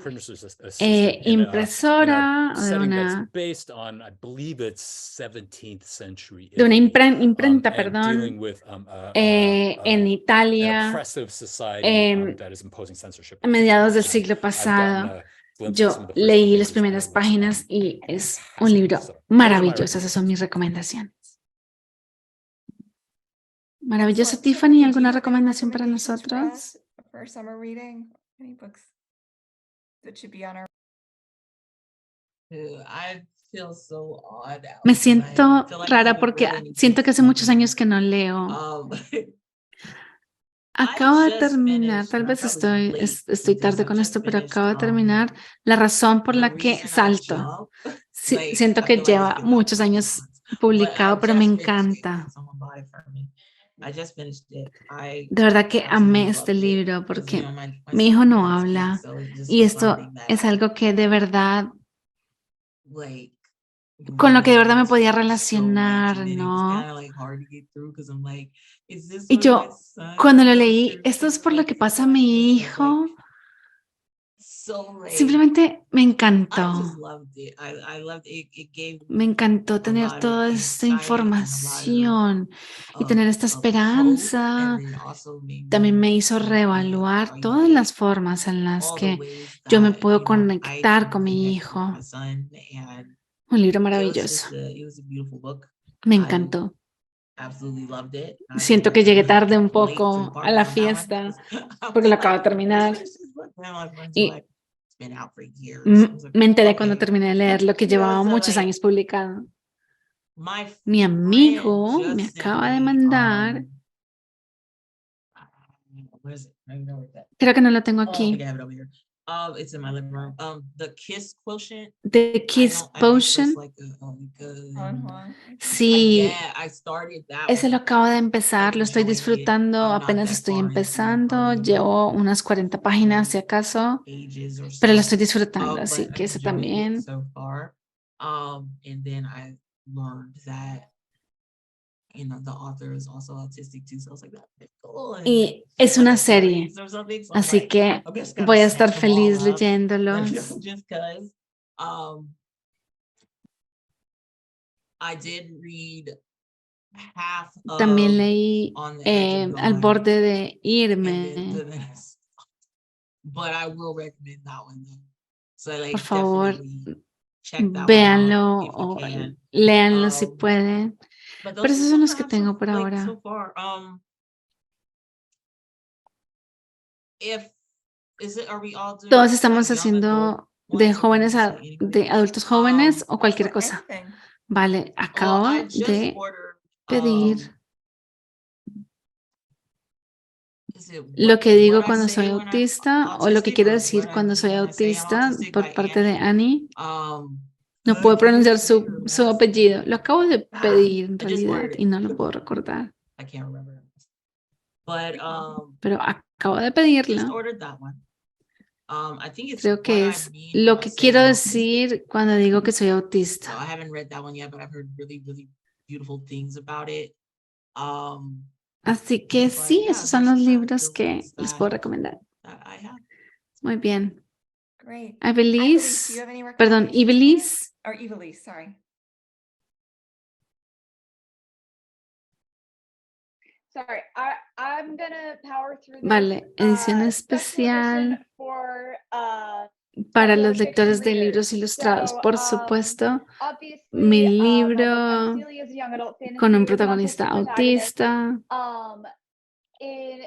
impresora, de una imprenta, perdón, en Italia, a mediados del siglo pasado. Yo leí las primeras páginas y es un libro maravilloso. Esas son mis recomendaciones. Maravilloso. Tiffany, ¿alguna recomendación para nosotros? Me siento rara porque siento que hace muchos años que no leo. Acabo de terminar, tal vez estoy tarde con esto, pero acabo de terminar La razón por la que salto. Sí, siento que lleva muchos años publicado, pero me encanta. De verdad que amé este libro porque mi hijo no habla y esto es algo que de verdad, con lo que de verdad me podía relacionar, ¿no? Y yo, cuando lo leí, esto es por lo que pasa a mi hijo, simplemente me encantó. Me encantó tener toda esta información y tener esta esperanza. También me hizo reevaluar todas las formas en las que yo me puedo conectar con mi hijo. Un libro It was maravilloso. it was a beautiful book. Me I encantó. absolutely loved it. I Siento was que llegué tarde un late to the poco a party la on that one fiesta 'cause I porque was lo acabo de like, terminar. "Finish this book." And my friends Y were like, "It's been out for years." I was like, Me enteré cuando "Okay." terminé de leer lo que You know, llevaba so, muchos like, años publicado. my Mi friend amigo me just sent acaba de me, mandar, where is it? I don't even know where it's at. creo que no lo tengo Oh, I think aquí, I have it over here. It's in my living room. The Kiss Quotient. The Kiss I know it's Potion. like Juan Juan. Sí, yeah, I started that ese one. lo acabo de empezar, lo estoy enjoying it. disfrutando, I'm not apenas that estoy far into part empezando, of the llevo unas 40 páginas si acaso, pages or pero lo so, estoy disfrutando, así but que I'm ese enjoying it también. so far. And then I learned that the author is also autistic too, so I was like, that's cool. And Y it's es like una a serie, series or something, so I'm así like, que I'm just gonna voy a snap estar them all feliz up, leyéndolos. just cause. I did read half También of leí On the Edge of Al Going, borde de and then irme. the next. But I will recommend that one though. So like Por favor, definitely check that one out véanlo if you o can. léanlo si Um, pueden. But Pero those esos are son the los que have tengo por like ahora. so far. If is it are we all doing Todos like estamos young adult haciendo de ones or jóvenes honestly anything? de adultos jóvenes o cualquier Or cosa. anything. Vale, Well, acabo I just de ordered pedir is it lo que digo What I cuando Say soy When I'm autista o lo que Autistic quiero or decir What I cuando soy Mean When I Say I'm autista Autistic por by parte de Annie. Annie. No puedo pronunciar su apellido. Lo acabo de pedir en I just realidad ordered y it. no lo puedo recordar. I can't remember. But Pero acabo de just pedirlo. ordered that one. I think it's Creo What que I es Mean lo When I que Say quiero I'm Autistic. decir cuando digo que soy So I autista. haven't read that one yet, but I've heard really, really beautiful things about it. Así que But sí, yeah, esos son those los are libros the que ones les puedo recomendar. that I have. Muy bien. Great. Ibeliz, do you have any perdón, recommendations for us? Ibeliz. Or Evilise, sorry. Sorry, I'm gonna power through this. Vale, edición Special especial edition for para regular los fiction lectores de readers. libros ilustrados, So, por supuesto. obviously, Mi my book, libro Unseelie, is a young adult fantasy con un with an protagonista autistic protagonist. autista. In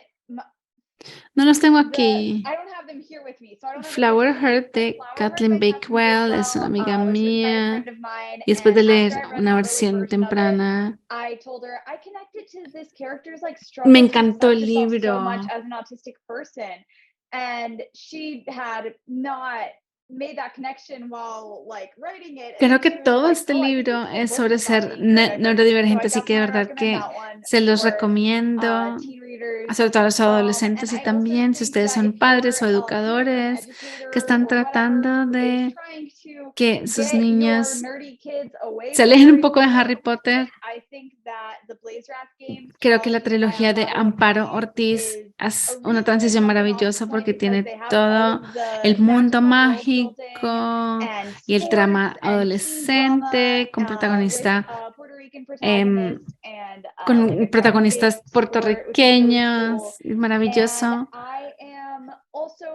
No los tengo the, aquí. I don't have them here with me, so I don't have Flower the original Heart names, de but Flower Heart Kathleen by Bakewell es una amiga was written by a mía. friend of mine, Y después de and leer after I read una the early versión version of it, temprana, I told her I connected to this character's like me struggle to encantó accept el herself so libro. much as an autistic person, and she had not made that connection while like writing it. And Creo then que she was todo like, este "Oh, I think libro this whole es book sobre is about ser being neurodivergent." So I neurodivergente, así que de definitely verdad recommend que that one se los for recomiendo, teen readers. sobre todo a los And adolescentes y I also también si think ustedes that son if padres o you're a parent, an educadores que educator, están or whatever, tratando who is de trying to que sus get your niños nerdy kids away se from alejen un Harry poco de Potter, Harry Potter, I think that the Blaze Wrath games, creo que la trilogy by trilogía de Amparo Ortiz Ortiz is es a una really good transición jumping off maravillosa point porque because tiene they have all todo of the el mundo magical world mágico building and y el sports trama and teen drama adolescente con with protagonista a Puerto Rican em, protagonist and con like a drag protagonistas game sport, which is really puertorriqueños, cool. es maravilloso. And I am also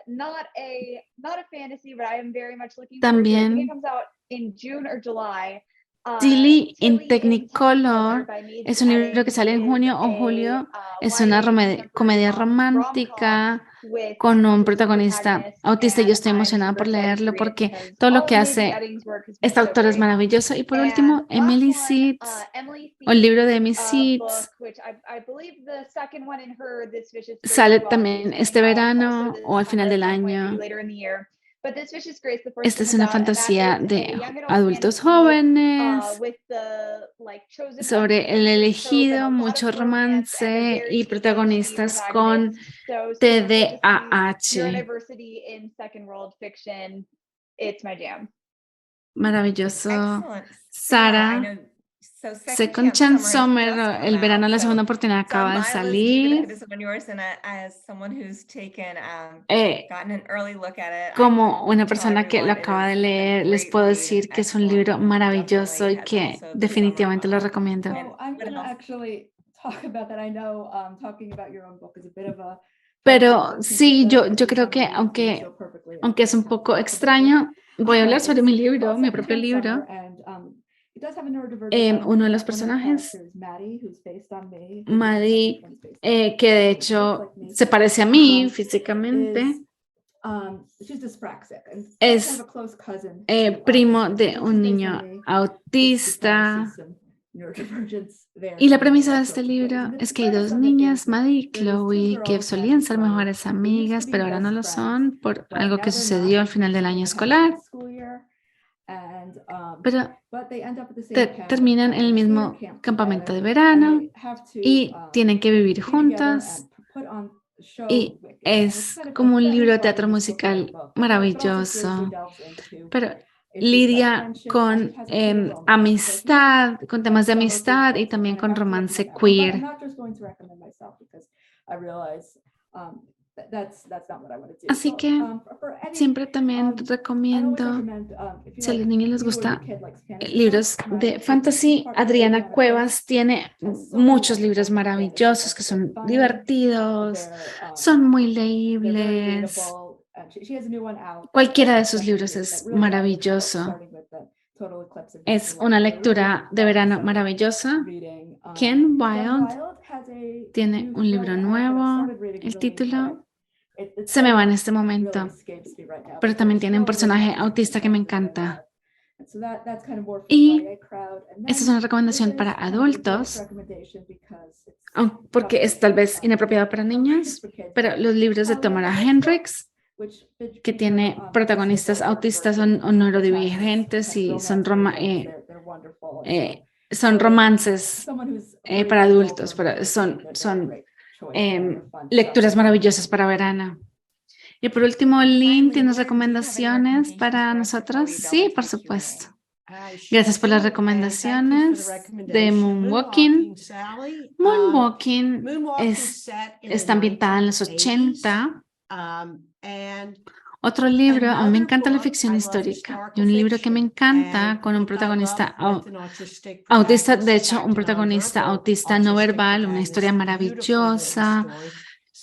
not a fantasy, but I am very much looking forward to it. I think it También comes out in June or July. Tilly in Tilly in Technicolor Technicolor by Maids es un libro que Eddings sale en is junio o a julio. Es una YA contemporary comedia rom-com romántica with con un autistic protagonista protagonist, autista y yo and estoy I'm emocionada super por excited to leerlo read it porque because todo lo all que of Maisie hace Eddings' work has been este so autor es great. maravilloso. Y por And último, Emily last one, Seeds, Emily o el libro de Seeds, Emily book, Seeds, which I believe the second one in her This Vicious Grace sale volume también is coming este out verano also o al this final summer del at some point, año. maybe later in the year. But This Vicious Grace, the first Esta one es was una out, and that fantasía is de a young adult adultos fantasy jóvenes with the like chosen one sobre el princess trope and a elegido, lot mucho of romance and a romance y very ADHD protagonistas con protagonist. So super cool to see TDAH. neurodiversity in second world fiction. It's my jam. Maravilloso. Excellent. Sara, I know. So Second Chance Summer, el verano, la segunda oportunidad acaba de salir. It is on yours, and as someone who's taken Eh, gotten an early look at it, Como una persona que lo acaba de leer, les puedo decir que es un libro maravilloso y que definitivamente lo recomiendo. So I'm going to actually talk about that. I know talking about your own book is a bit of a Pero sí, yo creo que aunque es un poco extraño, voy a hablar sobre mi It's libro, called mi Second propio Time libro. Summer, and, it does have a neurodivergent Uno de element. los One of the personajes, characters, Maddie, who's based on me, Maddie, one's based on que de me, looks hecho like me, se parece a mí is, físicamente, she's dyspraxic and es kind of a close cousin. primo autism. de So un she's based niño on me. Just to kind of autista. see some neurodivergence there, Y la so premisa de in este sorts of ways. libro And es the que hay premise dos of it niñas, is Maddie y there's two Chloe, que girls solían at ser school. mejores They used to amigas, be pero ahora no best lo friends, son por but algo now que they're sucedió not al final del because año they have a escolar. school year. And, Pero but they end up at the same camp, terminan en el summer mismo camp campamento de together, and verano they have to, y tienen que vivir be together juntas. and put on the show Y Wicked. And it's es kind of como un very libro de fun teatro just looking at musical the book, but it also maravilloso, seriously delves into pero issues like lidia friendships. con It has a queer romance. So if you amistad, con temas de some of these amistad y books, también I con have to romance recommend that one, but queer. I'm not just going to recommend myself because I realize that's not what I want to do. Así So, que for Eddie, siempre también I always recomiendo, recommend, if you si a los like niños les you or your gusta kid likes fantasy libros books, my de kid's fantasy, partner, Adriana Adriana Cuevas tiene has so many muchos libros wonderful fantasy maravillosos books. que They're son funny, divertidos, they're son muy very leíbles. relatable. She has a new one out Cualquiera de that sus September libros that es really all the books, maravilloso. starting with the Total Eclipse of Es Destiny, una which is a really lectura de fun verano summer maravillosa. reading. Ken Jen Wilde has a tiene new un libro thriller out that I've nuevo. started reading El really, but título it's se me va en title este really momento, escapes me right now, pero but también the tiene un show really personaje touches me autista que me fantastic and I encanta. love. And so that's kind of more for the Y YA crowd. And esta es then una recomendación this para is kind of an adult adultos, recommendation because it's porque es tal vez inapropiado para for niños, kids, pero los libros de the Tamara next book, Hendricks, which que feature, tiene protagonistas autistas o neurodivergentes y son, they're wonderful. And son for romances someone who's para raised adultos, children, pero son they're a great choice. They're fun lecturas summer maravillosas para verano. Y por último, Lynn, Finally, ¿tienes Lynn, do you have any recomendaciones recommendations para for us before nosotros? we delve Sí, into por the Q&A? supuesto. I Gracias sure por las do, and thank you for the recomendaciones de recommendation. Moonwalking. Sally. Moonwalking Moonwalking set in the está ambientada en los 1980s, 80. and Otro libro, a mí me another encanta la book, ficción I love histórica. Y historical un libro que me fiction, encanta and con un book I love protagonista with an autistic autista, de protagonist, in hecho, un fact, protagonista nonverbal autista no autistic verbal, una historia protagonist, beautifully written maravillosa story,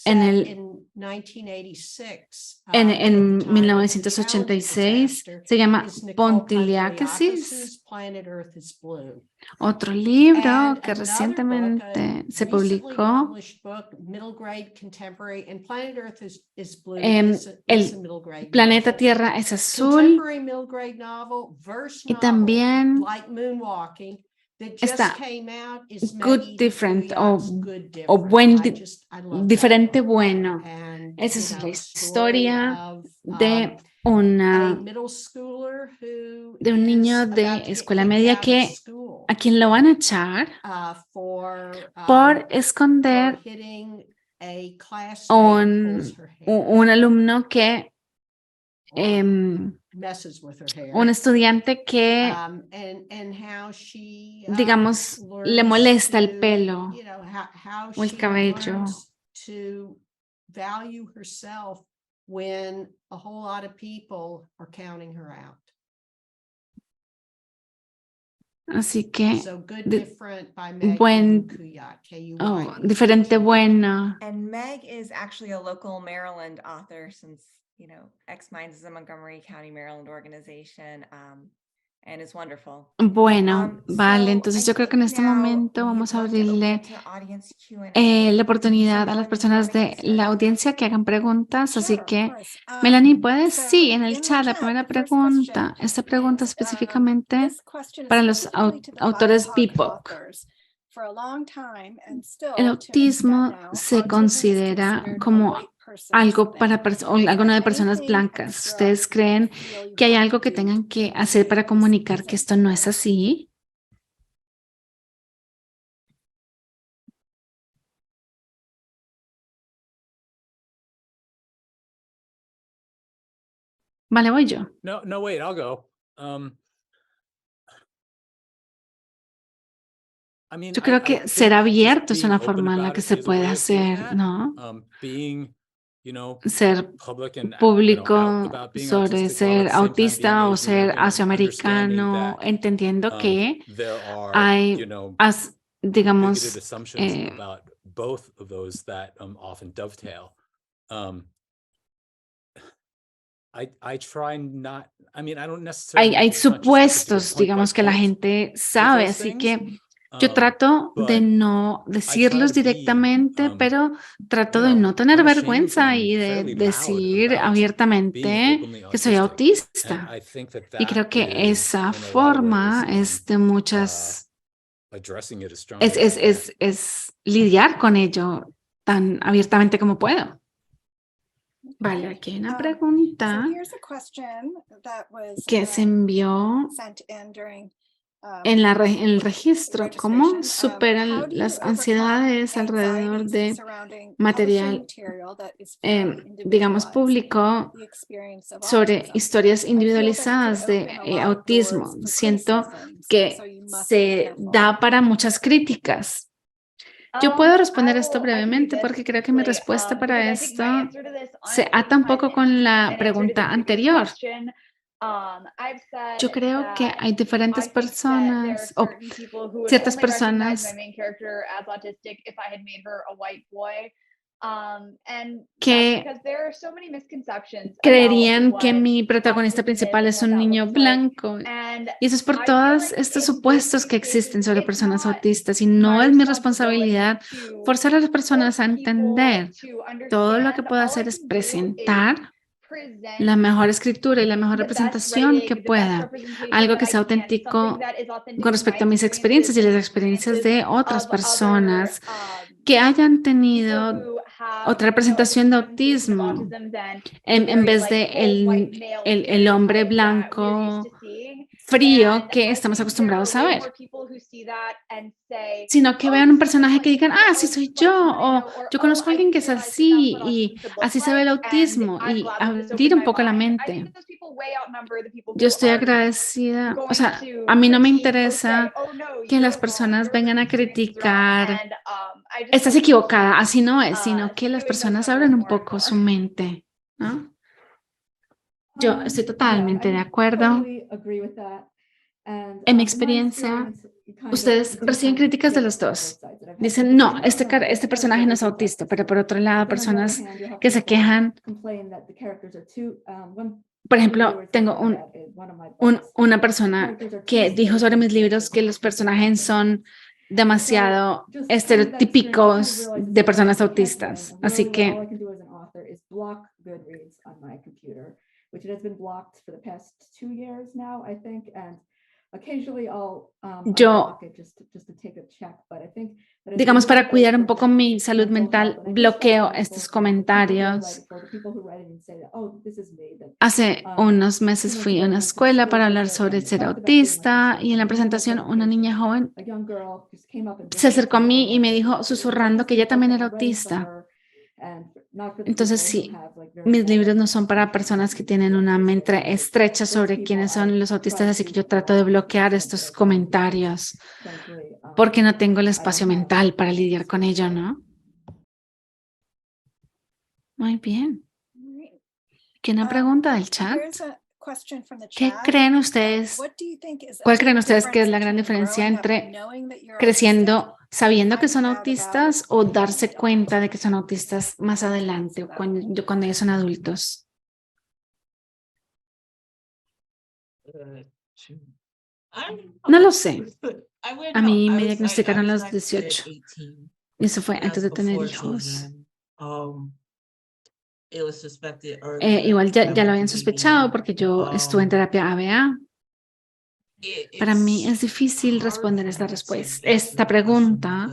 en set el in 1986, en at the time of the 1986, Challenger se llama disaster. It's Nicole Pontigliacesis. Pontigliacesis, Planet Earth is Blue. Otro libro And que another recientemente book, se recently publicó, published book, middle grade contemporary, and Planet Earth is Blue is el a middle grade planeta novel. Tierra es azul, Contemporary middle grade novel, verse y novel, también like Moonwalking, that está just came out is Good Maggie Different Kuyat's o Good buen Different. I love that diferente book. bueno. And, Esa you es know, la the story historia of, de a una middle schooler who de un is niño about de to get escuela kicked media out of que school, a quien lo van a echar for por esconder hitting a classmate who pulls her hair, un alumno que messes with her hair. un estudiante que And how she, digamos le learns molesta el to, pelo you know, how o el she cabello. learns to value herself when a whole lot of people are counting her out. Así que So Good de- Different by Meg buen- Kuyat, K-U-Y-A-T. diferente bueno. And Meg is actually a local Maryland author since, you know, X Minds is a Montgomery County, Maryland organization, and is wonderful. Bueno, vale, So entonces I yo creo que en think este now momento we'd vamos a love to open abrirle it to audience Q&A. la oportunidad a las Melanie, do you personas wanna get de la started? audiencia que hagan preguntas, así Sure, of que course. Melanie, ¿puedes? So Sí, en el in the chat, la chat, primera the first pregunta. question Esta pregunta is, específicamente this question is para los specifically to the autores BIPOC BIPOC. authors. For a long time and still El to an autismo extent now, se autism is considera considered a como white person's algo thing. para o alguna de And personas anything blancas. extra ¿Ustedes creen you feel you que hay have algo to que do tengan to que make hacer para this comunicar que isn't esto no es fair? así? Vale, voy yo. No, wait, I'll go. I mean, Yo creo I que think ser just abierto es being una open forma en la about que it se is a puede way of doing hacer, that. ¿no? Being, you know, Ser public and out público about being sobre autistic while ser at the same time being autista o Asian ser American and understanding afroamericano, that entendiendo que there are, hay, you know, digamos, bigoted assumptions about both of those that often dovetail. I try not, I mean, I don't necessarily. Hay make it conscious, I just supuestos, give point by digamos, que la point gente with sabe, those así things. que yo Um, trato de but no decirlos to be, directamente, pero trato you de know, no tener unashamed vergüenza and y de fairly loud decir about being abiertamente openly que soy autistic. And autista. I think that Y creo that que is, esa in a lot of forma ways, es de muchas, addressing it as strongly as I can. es lidiar con ello tan abiertamente como puedo. Vale, aquí hay una So pregunta here's a question that was que se envió sent in during en el registro. ¿Cómo registration. superan How do you las overcome ansiedades alrededor anxieties de surrounding material, publishing material that is very digamos, individualized, público the experience of sobre autism? historias I feel that it individualizadas could de open a lot of autismo? doors for Siento criticisms, so que you must be se careful. da para muchas críticas. Yo puedo responder esto I can do brevemente this porque creo que mi quickly, respuesta para because I think esto my answer to this se honestly ata un ties poco in con la an answer to the pregunta previous anterior. question. I've said Yo creo que that hay I diferentes think that there personas are o certain people who would ciertas only recognize personas my main character as autistic if I had made her a white boy. And que that's because there are so many misconceptions creerían about que what mi protagonista autism is principal and es what un that niño looks like. blanco. And Y eso es por I feel todos like estos it's with supuestos que these existen cases, sobre it's personas not autistas y no my es mi responsibility responsabilidad to forzar a las personas a force people entender. to Todo lo que understand. puedo All I hacer es can do is presentar present la mejor escritura y la mejor the best representación que writing, the best pueda. representation Algo that que I sea can, something auténtico that is authentic con to respecto a my mis experiencias y and las the experiencias experiences de otras of personas other que hayan people tenido who have, otra you know, a representación different de representation of autismo autism than the en very vez like de cold white male el hombre stereotype that we're used blanco to seeing. frío And que I estamos think there are acostumbrados a way ver, more people who see that and say, sino que oh, vean this un is just personaje que like digan, me, ah, or sí this soy is yo, like someone I o know, or yo oh, conozco a I alguien didn't que es realize that that's así what y autism could look así se ve el like, and autismo I'm y glad that this abrir opened un my poco la mind. I think mente. those people way outnumber the people Yo who estoy are agradecida, o going sea, to a mí no me critique or say, interesa oh no, que las you're wrong, personas your vengan lived a experience is wrong, criticar, and I just estás hope that people equivocada, así no es, start sino que las skewing those personas numbers abran un more and poco su more. mente, ¿no? Yo estoy Yeah, totalmente de I acuerdo. totally agree with that. And, En mi in my experiencia, experience, you kind of ustedes do reciben kind of críticas de get los it from dos. both sides. And I've had Dicen, people no, say, no, este they're personaje no es perfectly autista, justified. pero por otro lado, But then on the other personas hand, you have que se people quejan. complain that the characters are too, one Por ejemplo, reviewer said tengo something that in one of my books, una the persona characters are too que dijo sobre mis stereotypical libros for que los autistic personajes son demasiado just having that experience, you kind of estereotípicos realize de it's personas I can't win. autistas. And Así really all que I can do as an author is block Goodreads on my computer, which it has been blocked for the past 2 years now, I think. And occasionally I'll yo, unblock it just to take a check. But I think that it's digamos, really para good cuidar un for poco mi salud mental mental, health. And I feel bloqueo sorry estos for the people who are comentarios. writing, for the people who write it and say that, oh, this is me. That, Hace unos 2 meses months fui ago a I una went to the escuela school para hablar visit sobre and ser talked about doing my autista y en la presentation. During my presentación una niña presentation, joven a young girl just came up and se whispered acercó to a me, mí y "Oh, me my dijo goodness, susurrando que this ella is the también book era that I'm writing for autista. her." And not for the Entonces people who sí, have like very mis libros no negative son para personas que tienen una mente estrecha sobre quiénes son los autistas, así que yo trato de bloquear estos comentarios frankly, porque no tengo el I espacio don't have mental para the lidiar con space ello, for it. ¿no? Muy bien. Right. ¿Qué una pregunta del chat? Here's a question from the ¿Qué chat. creen ustedes? What do you think is a ¿Cuál big creen ustedes que es difference la gran between diferencia growing up entre knowing that you're creciendo autistic sabiendo que and son finding out about it autistas o as an darse adult? cuenta de que son autistas más adelante o cuando ellos son adultos? No lo sé. A mí me diagnosticaron a los 18. Y eso fue antes de tener hijos. Igual ya lo habían sospechado porque yo estuve en terapia ABA. Para mí es difícil responder esta pregunta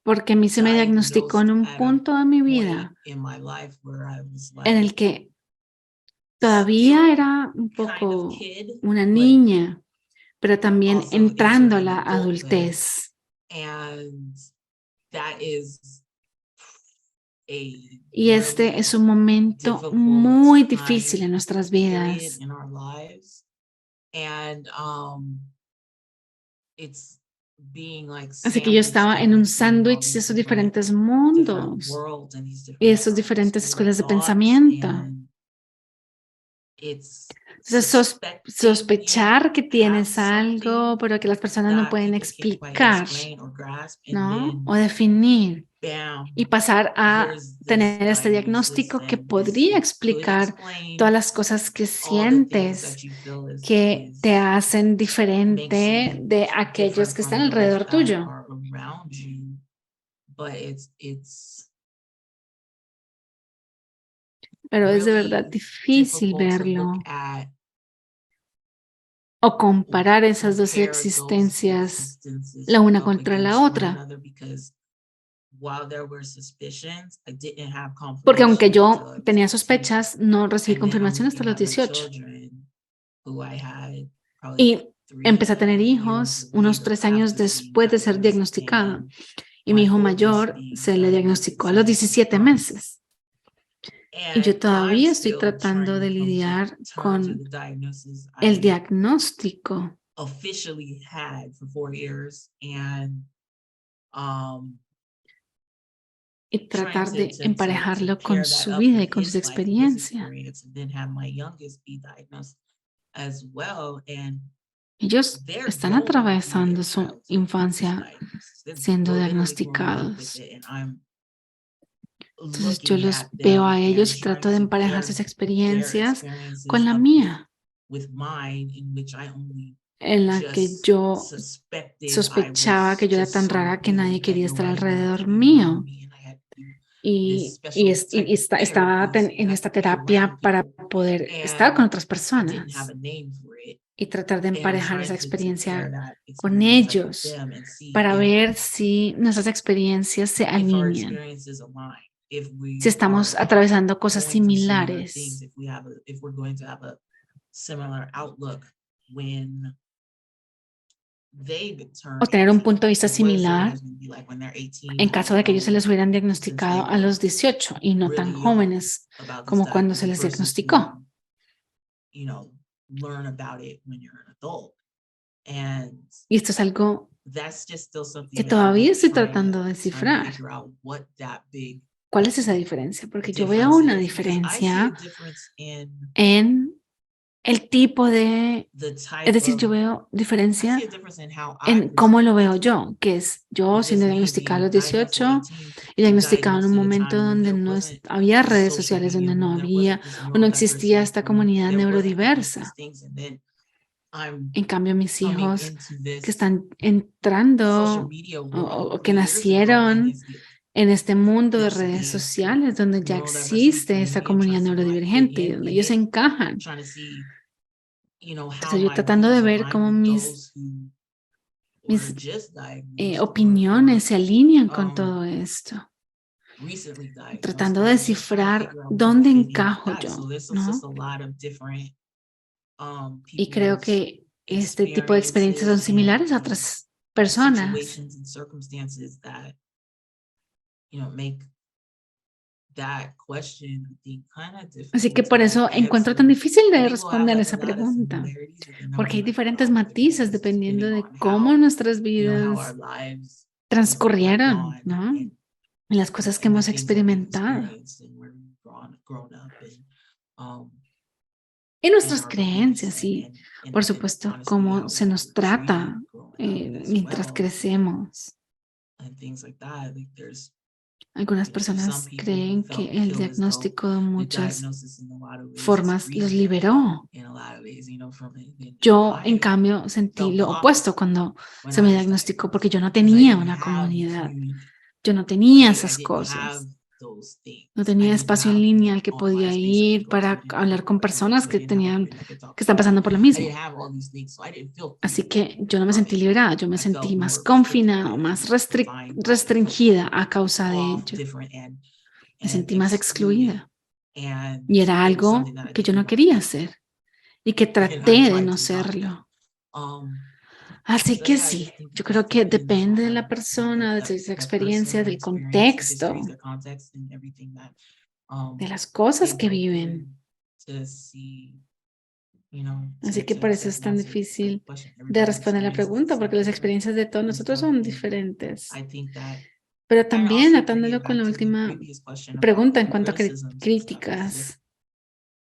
porque a mí se me diagnosticó en un punto de mi vida en el que todavía era un poco una niña, pero también entrando a la adultez. Y este es un momento muy difícil en nuestras vidas. Así que yo estaba en un sándwich de esos diferentes mundos y esos diferentes escuelas de pensamiento. Entonces, sospechar que tienes algo, pero que las personas no pueden explicar, ¿no? O definir. Y pasar a tener este diagnóstico que podría explicar todas las cosas que sientes que te hacen diferente de aquellos que están alrededor tuyo. Pero es de verdad difícil verlo o comparar esas dos existencias la una contra la otra. Porque aunque yo tenía sospechas, no recibí confirmación hasta los 18. Y empecé a tener hijos unos 3 años después de ser diagnosticada. Y mi hijo mayor se le diagnosticó a los 17 meses. Y yo todavía estoy tratando de lidiar con el diagnóstico. Y tratar de emparejarlo con su vida y con sus experiencias. Ellos están atravesando su infancia siendo diagnosticados. Entonces yo los veo a ellos y trato de emparejar sus experiencias con la mía, en la que yo sospechaba que yo era tan rara que nadie quería estar alrededor mío. Y estaba en esta terapia para poder estar con otras personas y tratar de emparejar esa experiencia con ellos para ver si nuestras experiencias se alinean, si estamos atravesando cosas similares. O tener un punto de vista similar en caso de que ellos se les hubieran diagnosticado a los 18 y no tan jóvenes como cuando se les diagnosticó. Y esto es algo que todavía estoy tratando de descifrar. ¿Cuál es esa diferencia? Porque yo veo una diferencia en el tipo de, es decir, yo veo diferencia en cómo lo veo yo, que es yo siendo diagnosticada a los 18 y diagnosticada en un momento donde no había redes sociales, donde no había o no existía esta comunidad neurodiversa. En cambio, mis hijos que están entrando o que nacieron en este mundo de redes sociales, donde ya existe esa comunidad neurodivergente, donde ellos encajan. Estoy yo tratando de ver cómo mis opiniones se alinean con todo esto. Tratando de descifrar dónde encajo yo, ¿no? Y creo que este tipo de experiencias son similares a otras personas. Así que por eso encuentro tan difícil de responder esa pregunta, porque hay diferentes matices dependiendo de cómo nuestras vidas transcurrieron, ¿no? En las cosas que hemos experimentado. Y nuestras creencias y, por supuesto, cómo se nos trata mientras crecemos. Algunas personas creen que el diagnóstico de muchas formas los liberó. Yo, en cambio, sentí lo opuesto cuando se me diagnosticó porque yo no tenía una comunidad. Yo no tenía esas cosas. No tenía espacio en línea al que podía ir para hablar con personas que están pasando por lo mismo. Así que yo no me sentí liberada, yo me sentí más confinada, más restringida a causa de ello. Me sentí más excluida. Y era algo que yo no quería hacer y que traté de no serlo. Así que sí, yo creo que depende de la persona, de su experiencia, del contexto, de las cosas que viven. Así que por eso es tan difícil de responder la pregunta, porque las experiencias de todos nosotros son diferentes. Pero también atándolo con la última pregunta en cuanto a críticas.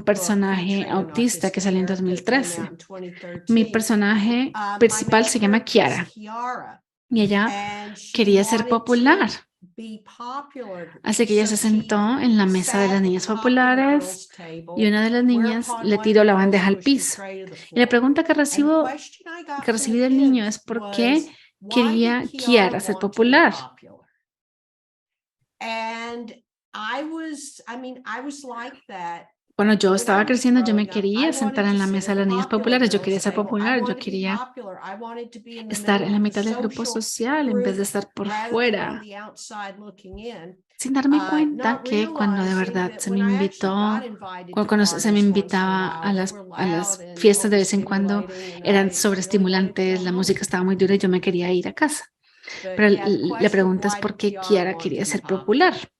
un personaje autista que salió en 2013. Mi personaje principal se llama Kiara. y ella and she quería ser wanted to popular. be popular. Así que ella se So sentó she en la mesa de sat las at the niñas popular populares girls' y una de las table, niñas whereupon le one tiró of the la bandeja girls al pushed the piso. tray to the Y la floor. pregunta que And the recibo, question I got que from recibí the del niño kids es ¿por was, qué why quería did Kiara ser want to be popular? popular? And I was like that. Cuando yo When I estaba was creciendo, yo me growing up, I quería sentar wanted en to la sit mesa at de the las niñas popular populares. Yo girls' quería ser table. I popular, yo wanted to be quería popular. I wanted to be in the estar en middle la of the mitad del grupo social social en vez de group estar por rather than on fuera, the outside looking in. sin darme cuenta Not que cuando de realizing verdad that se when me I invitó, actually got invited to cuando se me parties once in invitaba a a while, they las, were a las loud and fiestas de vez en cuando, overstimulating and eran I really wanted to sobreestimulantes, go la home. música estaba muy dura y yo me quería ir a casa. But Pero yeah, the la question of pregunta es why por did qué Kiara Kiara want quería to be ser popular? popular.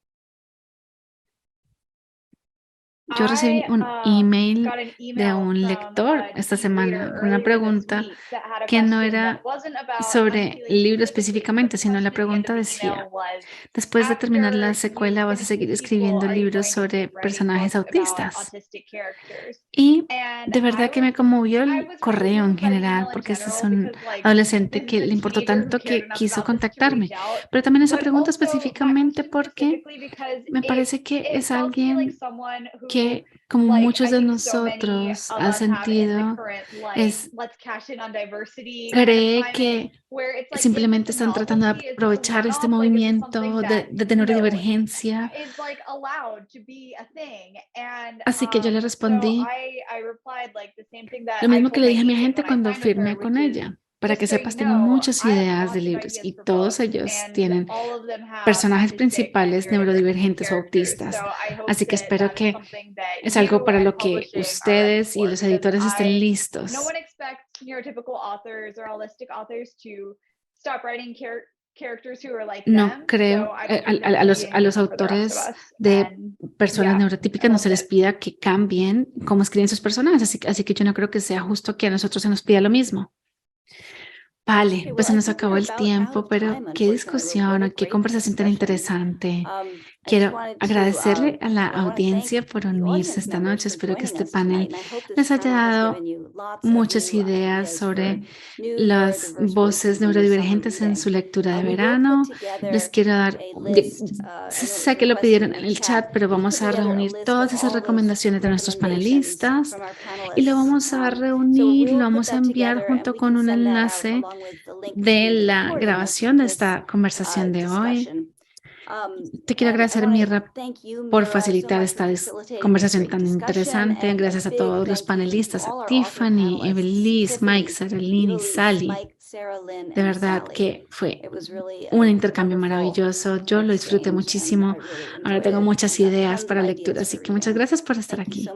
Yo recibí un email got an de email un from lector a esta teen semana reader con una earlier this pregunta week that had a que no question that era wasn't about sobre unfeeling el libro specifically, but específicamente, the sino la question at the end of pregunta the email decía, was, después de terminar la after secuela, you ¿vas a finish seguir the sequel, escribiendo are you libros going to sobre keep writing personajes books about autistas? autistic characters? Y And de verdad que me conmovió I el was correo en moved by the general, email in porque este es general un because like adolescente this que is a le importó teenager who tanto cared que enough quiso about this to contactarme. reach out. Pero también esa But pregunta also my específicamente question porque specifically because me parece que it es felt to me like alguien someone who, que, como like muchos I de think so many nosotros, of ha us have in the sentido, current like es let's cash in on diversity kind of cree climate que where it's like, is simplemente this a están tratando de novelty? Is this a aprovechar este one-off? Like, is this something movimiento that, de you know, neurodivergencia. is like allowed to be a thing? And Así que yo le so respondí I replied like the same thing that lo I mismo que told le my dije a mi agent agente when I cuando signed with her, firmé con which is, ella. Para just que so you sepas, tengo know, muchas I have ideas de lots of libros ideas y for todos books, ellos and tienen all of them have personajes autistic and principales neurodivergent neurodivergentes o characters. autistas. So I hope Así que that espero that is que something that es algo you para and lo que publishing are ready ustedes y for, los because editores estén no listos. one expects neurotypical authors or holistic authors to stop writing characters who are like No them. creo, So I don't think that should be a los anything for the rest of autores us. de And personas yeah, neurotípicas no se les that's it. pida que cambien cómo escriben sus personajes, así que yo no creo que sea justo que a nosotros se nos pida lo mismo. Vale, pues se nos acabó el tiempo, pero qué discusión, qué conversación tan interesante. Quiero agradecerle a la audiencia por unirse esta noche. Espero que este panel les haya dado muchas ideas sobre las voces neurodivergentes en su lectura de verano. Les quiero dar, sé que lo pidieron en el chat, pero vamos a reunir todas esas recomendaciones de nuestros panelistas y lo vamos a reunir, lo vamos a enviar junto con un enlace de la grabación de esta conversación de hoy. Te quiero agradecer, Mira, por facilitar esta conversación tan interesante. Gracias a todos los panelistas, a Tiffany, Evelise, Mike, Saralyn y Sally. De verdad que fue un intercambio maravilloso. Yo lo disfruté muchísimo. Ahora tengo muchas ideas para lectura, así que muchas gracias por estar aquí.